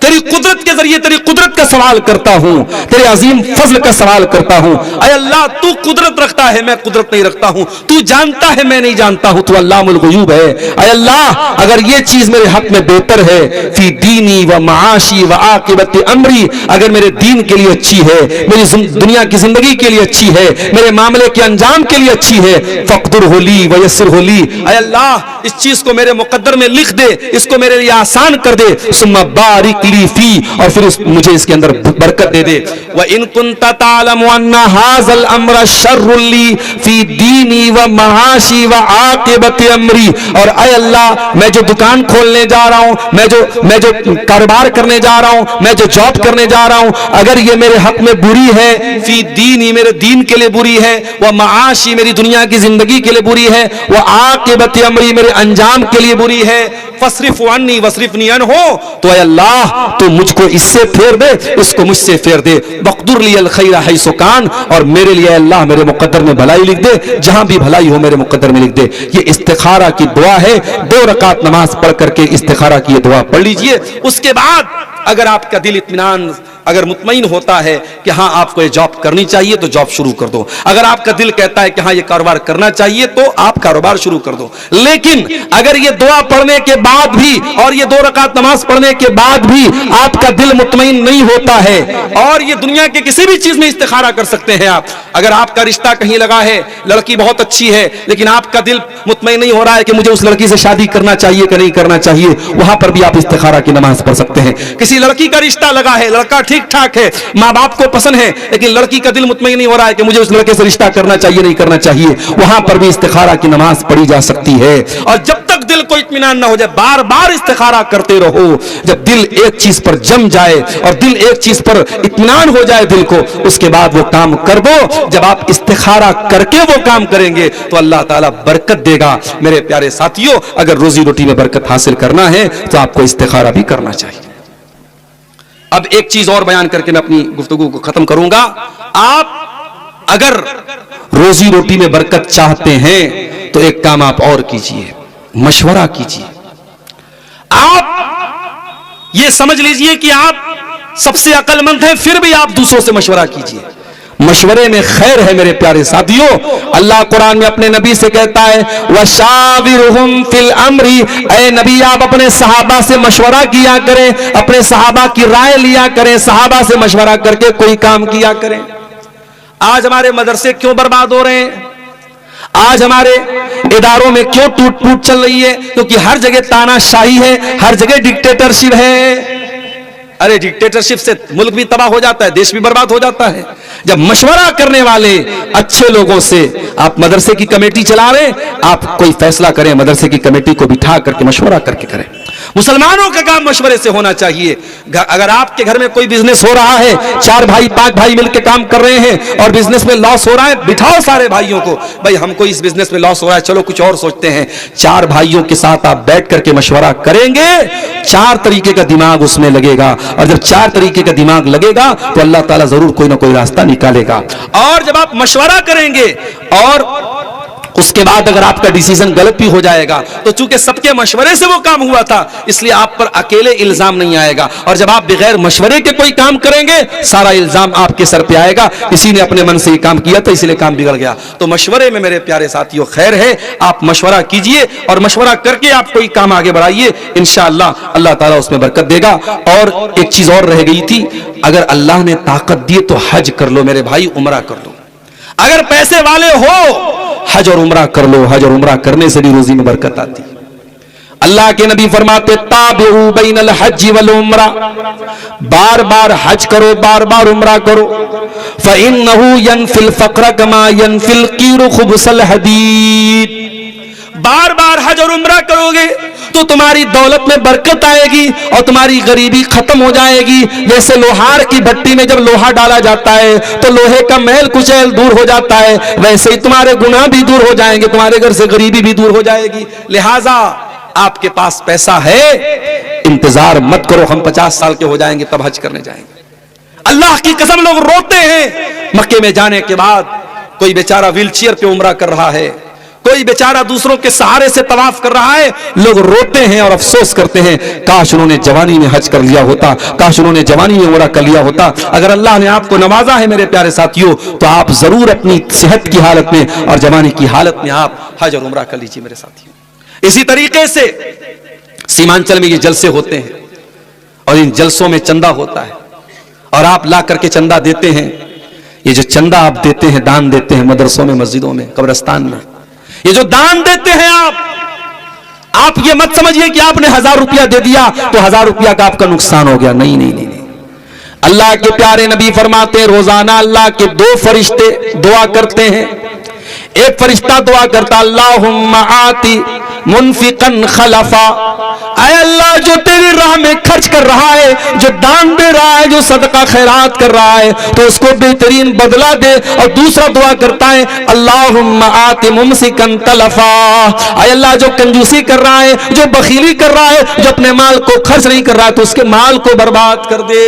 तेरी कुदरत के जरिए तेरी कुदरत का सवाल करता हूं, तेरे अजीम फजल का सवाल करता हूं। ऐ अल्लाह, तू कुदरत रखता है, मैं कुदरत नहीं रखता हूं। तू जानता है, मैं नहीं जानता हूं। तू अल्लामुल गुयूब है। ऐ अल्लाह, अगर ये चीज मेरे हक में बेहतर है, फी दीनी व माशी व आकिबत अमरी, अगर मेरे दीन के लिए अच्छी है, मेरी दुनिया की जिंदगी के लिए अच्छी है, मेरे मामले के अंजाम के लिए अच्छी है, फक़दुर होली व यस्सिर होली। ऐ अल्लाह, इस चीज को मेरे मुकद्दर में लिख दे, इसको मेरे लिए आसान कर दे। सुम्मा बारिक ली फी, और फिर मुझे इसके अंदर बरकत दे दे। व इन कुंता तालमु अन्ना हाज़ल अम्र शर्रुल ली फी दीनी व महाशी व आकिबत अमरी, और ऐ अल्लाह, मैं जो दुकान खोलने जा रहा हूं, मैं जो कारोबार करने जा रहा हूं, मैं जो जॉब करने जा रहा हूं, अगर ये मेरे हक में बुरी है, फी दीनी, मेरे दीन के लिए बुरी है, व माशी, मेरी दुनिया की जिंदगी के लिए बुरी है, व आकिबत अमरी, मेरे अंजाम के लिए बुरी है, फसरिफ अन्नी वसरिफनी अन्हो, तो ऐ अल्लाह, तू मुझको इससे फेर दे, इसको मुझसे फेर दे। वक़्दुर लियल खैरा हैसु कान, और मेरे लिए अल्लाह मेरे मुकद्दर में भलाई लिख दे, जहां भी भलाई हो मेरे मुकद्दर में लिख दे। ये इस्तिखारा की दुआ है। 2 रकात नमाज पढ़ करके इस्तिखारा की ये दुआ पढ़ लीजिए। उसके बाद अगर आपका दिल इत्मीनान, अगर मुतमईन होता है कि हाँ आपको ये जॉब करनी चाहिए, तो जॉब शुरू कर दो। अगर आपका दिल कहता है कि हाँ ये कारोबार करना चाहिए, तो आप कारोबार शुरू कर दो। लेकिन अगर ये दुआ पढ़ने के बाद भी और ये 2 रकात नमाज पढ़ने के बाद भी आपका दिल मुतमईन नहीं होता है, और ये दुनिया के किसी भी चीज में इस्तिखारा कर सकते हैं आप। अगर आपका रिश्ता कहीं लगा है, लड़की बहुत अच्छी है, लेकिन आपका दिल मुतमईन नहीं हो रहा है कि मुझे उस लड़की से शादी करना चाहिए कि नहीं करना चाहिए, वहां पर भी आप इस्तिखारा की नमाज पढ़ सकते हैं। किसी लड़की का रिश्ता लगा है, लड़का ठीक ठाक है, माँ बाप को पसंद है, लेकिन लड़की का दिल मुतमईन नहीं हो रहा है कि मुझे उस लड़के से रिश्ता करना चाहिए नहीं करना चाहिए, वहां पर भी इस्तिखारा की नमाज पढ़ी जा सकती है। और जब तक दिल को इत्मीनान ना हो जाए, बार बार इस्तिखारा करते रहो। जब दिल एक चीज पर जम जाए और दिल एक चीज पर इत्मीनान हो जाए दिल को, उसके बाद वो काम कर दो। जब आप इस्तिखारा करके वो काम करेंगे तो अल्लाह ताला बरकत देगा। मेरे प्यारे साथियों, अगर रोजी रोटी में बरकत हासिल करना है तो आपको इस्तिखारा भी करना चाहिए। अब एक चीज और बयान करके मैं अपनी गुफ्तगू को खत्म करूंगा। आप अगर रोजी रोटी में बरकत चाहते हैं तो एक काम आप और कीजिए, मशवरा कीजिए। आप ये समझ लीजिए कि आप सबसे अक्लमंद हैं, फिर भी आप दूसरों से मशवरा कीजिए। मशवरे में खैर है मेरे प्यारे साथियों। अल्लाह कुरान में अपने नबी से कहता है, वशाविरहुम फिल अमरी, ऐ नबी आप अपने सहाबा से मशवरा किया करें, अपने सहाबा की राय लिया करें, सहाबा से मशवरा करके कोई काम किया करें। आज हमारे मदरसे क्यों बर्बाद हो रहे हैं? आज हमारे इदारों में क्यों टूट फूट चल रही है? क्योंकि हर जगह तानाशाही है, हर जगह डिक्टेटरशिप है। अरे डिक्टेटरशिप से मुल्क भी तबाह हो जाता है, देश भी बर्बाद हो जाता है। जब मशवरा करने वाले अच्छे लोगों से, आप मदरसे की कमेटी चला रहे, आप कोई फैसला करें, मदरसे की कमेटी को बिठा करके मशवरा करके करें। मुसलमानों का काम मशवरे से होना चाहिए। अगर आपके घर में कोई बिजनेस हो रहा है, 4 भाई 5 भाई मिलकर काम कर रहे हैं और बिजनेस में लॉस हो रहा है, बिठाओ सारे भाइयों को, भाई हमको इस बिजनेस में लॉस हो रहा है, चलो कुछ और सोचते हैं। 4 भाइयों के साथ आप बैठ करके मशवरा करेंगे, 4 तरीके का दिमाग उसमें लगेगा, और जब 4 तरीके का दिमाग लगेगा तो अल्लाह ताला जरूर कोई ना कोई रास्ता निकालेगा। और जब आप मशवरा करेंगे और उसके बाद अगर आपका डिसीजन गलत भी हो जाएगा, तो चूंकि सबके मशवरे से वो काम हुआ था, इसलिए आप पर अकेले इल्जाम नहीं आएगा। और जब आप बगैर मशवरे के कोई काम करेंगे, सारा इल्जाम आपके सर पे आएगा, किसी ने अपने मन से ये काम किया था इसलिए काम बिगड़ गया। तो मशवरे में मेरे प्यारे साथियों खैर है, आप मशवरा कीजिए और मशवरा करके आप कोई काम आगे बढ़ाइए, इंशाअल्लाह अल्लाह ताला उसमें बरकत देगा। और एक चीज और रह गई थी, अगर अल्लाह ने ताकत दी तो हज कर लो मेरे भाई, उम्रा कर लो। अगर पैसे वाले हो, हज और उम्रा कर लो। हज और उम्रा करने से भी रोजी में बरकत आती। अल्लाह के नबी फरमाते, ताबिउ बैनल हज वल उम्रा, बार बार हज करो, बार बार उम्रा करो। फइन्नहु यनफिल फक्र कमा यनफिल कीरु खुबसल हदीद। बार बार हज और उम्रा करोगे तो तुम्हारी दौलत में बरकत आएगी और तुम्हारी गरीबी खत्म हो जाएगी। जैसे लोहार की भट्टी में जब लोहा डाला जाता है तो लोहे का मैल कुचैल दूर हो जाता है, वैसे ही तुम्हारे गुनाह भी दूर हो जाएंगे, तुम्हारे घर से गरीबी भी दूर हो जाएगी। लिहाजा आपके पास पैसा है, इंतजार मत करो हम 50 साल के हो जाएंगे तब हज करने जाएंगे। अल्लाह की कसम लोग रोते हैं मक्के में जाने के बाद। कोई बेचारा व्हील चेयर पे उम्रा कर रहा है, कोई बेचारा दूसरों के सहारे से तवाफ कर रहा है, लोग रोते हैं और अफसोस करते हैं, काश उन्होंने जवानी में हज कर लिया होता, काश उन्होंने जवानी में उम्रा कर लिया होता। अगर अल्लाह ने आपको नवाजा है मेरे प्यारे साथियों, तो आप जरूर अपनी सेहत की हालत में और जवानी की हालत में आप हज और उम्रा कर लीजिए मेरे साथियों। इसी तरीके से सीमांचल में ये जलसे होते हैं और इन जलसों में चंदा होता है और आप ला करके चंदा देते हैं। ये जो चंदा आप देते हैं, दान देते हैं मदरसों में, मस्जिदों में, कब्रिस्तान में, ये जो दान देते हैं आप ये मत समझिए कि आपने 1000 रुपया दे दिया तो 1000 रुपया का आपका नुकसान हो गया। नहीं नहीं नहीं, नहीं। अल्लाह के प्यारे नबी फरमाते, रोजाना अल्लाह के 2 फरिश्ते दुआ करते हैं। एक फरिश्ता दुआ करता, अल्लाहुम्मा आती मुनफिकन खलफा, ऐ अल्लाह जो तेरी राह में खर्च कर रहा है, जो दान दे रहा है, जो सदका खैरात कर रहा है, तो उसको बेहतरीन बदला दे। और दूसरा दुआ करता है, अल्लाहुम्मा आति मुमसिकन तलफा, ऐ अल्लाह जो कंजूसी कर रहा है, जो बखीली कर रहा है, जो अपने माल को खर्च नहीं कर रहा है, तो उसके माल को बर्बाद कर दे।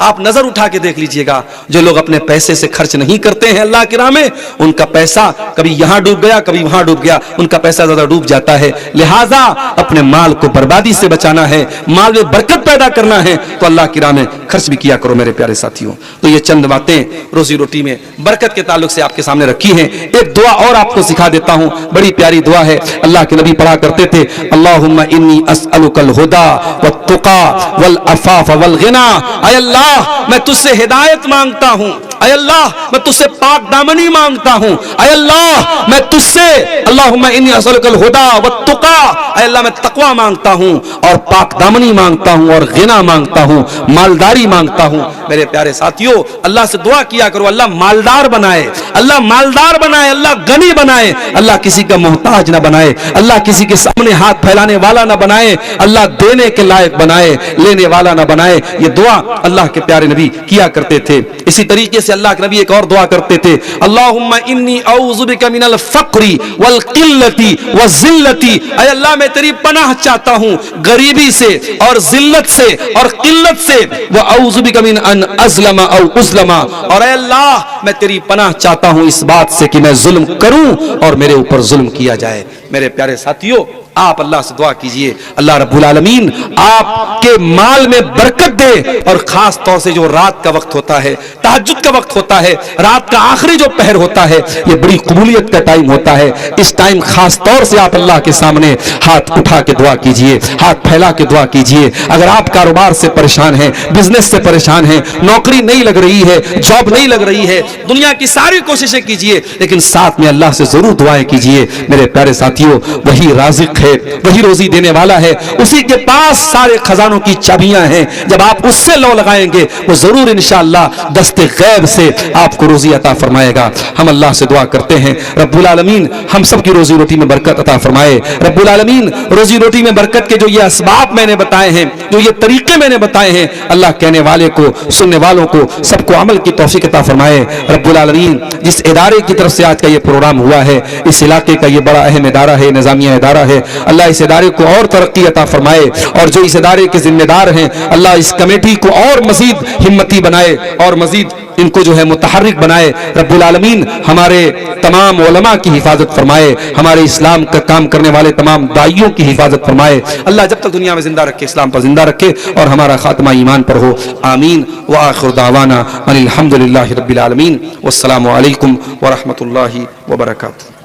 आप नजर उठा के देख लीजिएगा, जो लोग अपने पैसे से खर्च नहीं करते हैं अल्लाह की राह में, उनका पैसा कभी यहां डूब गया, कभी वहां डूब गया, उनका पैसा ज्यादा डूब जाता है। लिहाजा अपने माल को बर्बादी से बचाना है, माल में बरकत पैदा करना है, तो अल्लाह की राह में खर्च भी किया करो मेरे प्यारे साथियों। तो ये चंद बातें रोजी रोटी में बरकत के ताल्लुक से आपके सामने रखी हैं। एक दुआ और आपको सिखा देता हूं, बड़ी प्यारी दुआ है, अल्लाह के नबी पढ़ा करते थे, अल्लाहुम्मा इन्नी अस्अलुकल हुदा वत्तुका वल अफाफ वल गिना, ऐ अल्लाह मैं तुझसे हिदायत मांगता हूं, ऐ अल्लाह मैं तुझसे पाक दामनी मांगता हूं, ऐ अल्लाह मैं तुझसे, अल्लाहुम्मा इन्नी अस्अलुकल हुदा वत्तुका, ऐ अल्लाह मैं तकवा मांगता हूं और पाक दामनी मांगता हूं और गिना मांगता हूं, मालदारी मांगता हूं। मेरे प्यारे साथियों, अल्लाह से दुआ किया करो, अल्लाह मालदार बनाए, अल्लाह मालदार बनाए, अल्लाह गनी बनाए, अल्लाह किसी का मोहताज ना बनाए, अल्लाह किसी के सामने हाथ फैलाने वाला ना बनाए, अल्लाह देने के लायक बनाए, लेने वाला ना बनाए। ये दुआ अल्लाह के प्यारे नबी किया करते थे। इसी तरीके से अल्लाह के नबी एक और दुआ करते थे, अल्लाहुम्मा इन्नी औज़ु बिका मिनल फ़क्री वल क़िल्लति व ज़िल्लति, ऐ अल्लाह मैं तेरी पनाह चाहता हूं गरीबी से और जिल्लत से और किल्लत से, व औज़ु बिका मिन अन अज़लमा औ उज़लमा, और ऐ अल्लाह मैं तेरी पनाह चाहता हूं इस बात से कि मैं जुल्म करूं और मेरे ऊपर जुल्म किया जाए। मेरे प्यारे साथियों, आप अल्लाह से दुआ कीजिए, अल्लाह रब्बुल आलमीन आपके माल में बरकत दे, और खास तौर से जो रात का वक्त होता है, तहज्जुद का वक्त होता है, रात का आखिरी जो पहर होता है, ये बड़ी कबूलियत का टाइम होता है। इस टाइम खास तौर से आप अल्लाह के सामने हाथ उठा के दुआ कीजिए, हाथ फैला के दुआ कीजिए। अगर आप कारोबार से परेशान हैं, बिजनेस से परेशान हैं, नौकरी नहीं लग रही है, जॉब नहीं लग रही है, दुनिया की सारी कोशिशें कीजिए, लेकिन साथ में अल्लाह से जरूर दुआएं कीजिए। मेरे प्यारे साथियों, वही राज़िक है, वही रोजी देने वाला है, उसी के पास सारे खजानों की चाबियां हैं। जब आप उससे लौ लगाएंगे, वो जरूर इंशाअल्लाह दस्ते गैब से आपको रोजी अता फरमाएगा। हम अल्लाह से दुआ करते हैं, रब्बुल आलमीन हम सब की रोजी रोटी में बरकत अता फरमाए। रब्बुल आलमीन रोजी रोटी में बरकत के जो ये असबाब मैंने बताए हैं, जो ये तरीके मैंने बताए हैं, अल्लाह कहने वाले को, सुनने वालों को, सबको अमल की तौफीक अता फरमाए। रब्बुल आलमीन जिस इदारे की तरफ से आज का ये प्रोग्राम हुआ है, इस इलाके का ये बड़ा अहम इदारा है, निजामिया इदारा है, अल्लाह इस इदारे को और तरक्की अता फरमाए, और जो इस इदारे के जिम्मेदार हैं, अल्लाह इस कमेटी को और मजीद हिम्मती बनाए और मजीद इनको जो है मुतहर्रिक बनाए। रब्बुल आलमीन हमारे तमाम उलमा की हिफाजत फरमाए, हमारे इस्लाम का काम करने वाले तमाम दाइयों की हिफाजत फरमाए। अल्लाह जब तक दुनिया में जिंदा रखे, इस्लाम पर जिंदा रखे और हमारा खात्मा ईमान पर हो। आमीन व आखिर दावाना अनिल हम्दुलिल्लाहि रब्बिल आलमीन। वस्सलामु अलैकुम व रहमतुल्लाहि व बरकातुहू।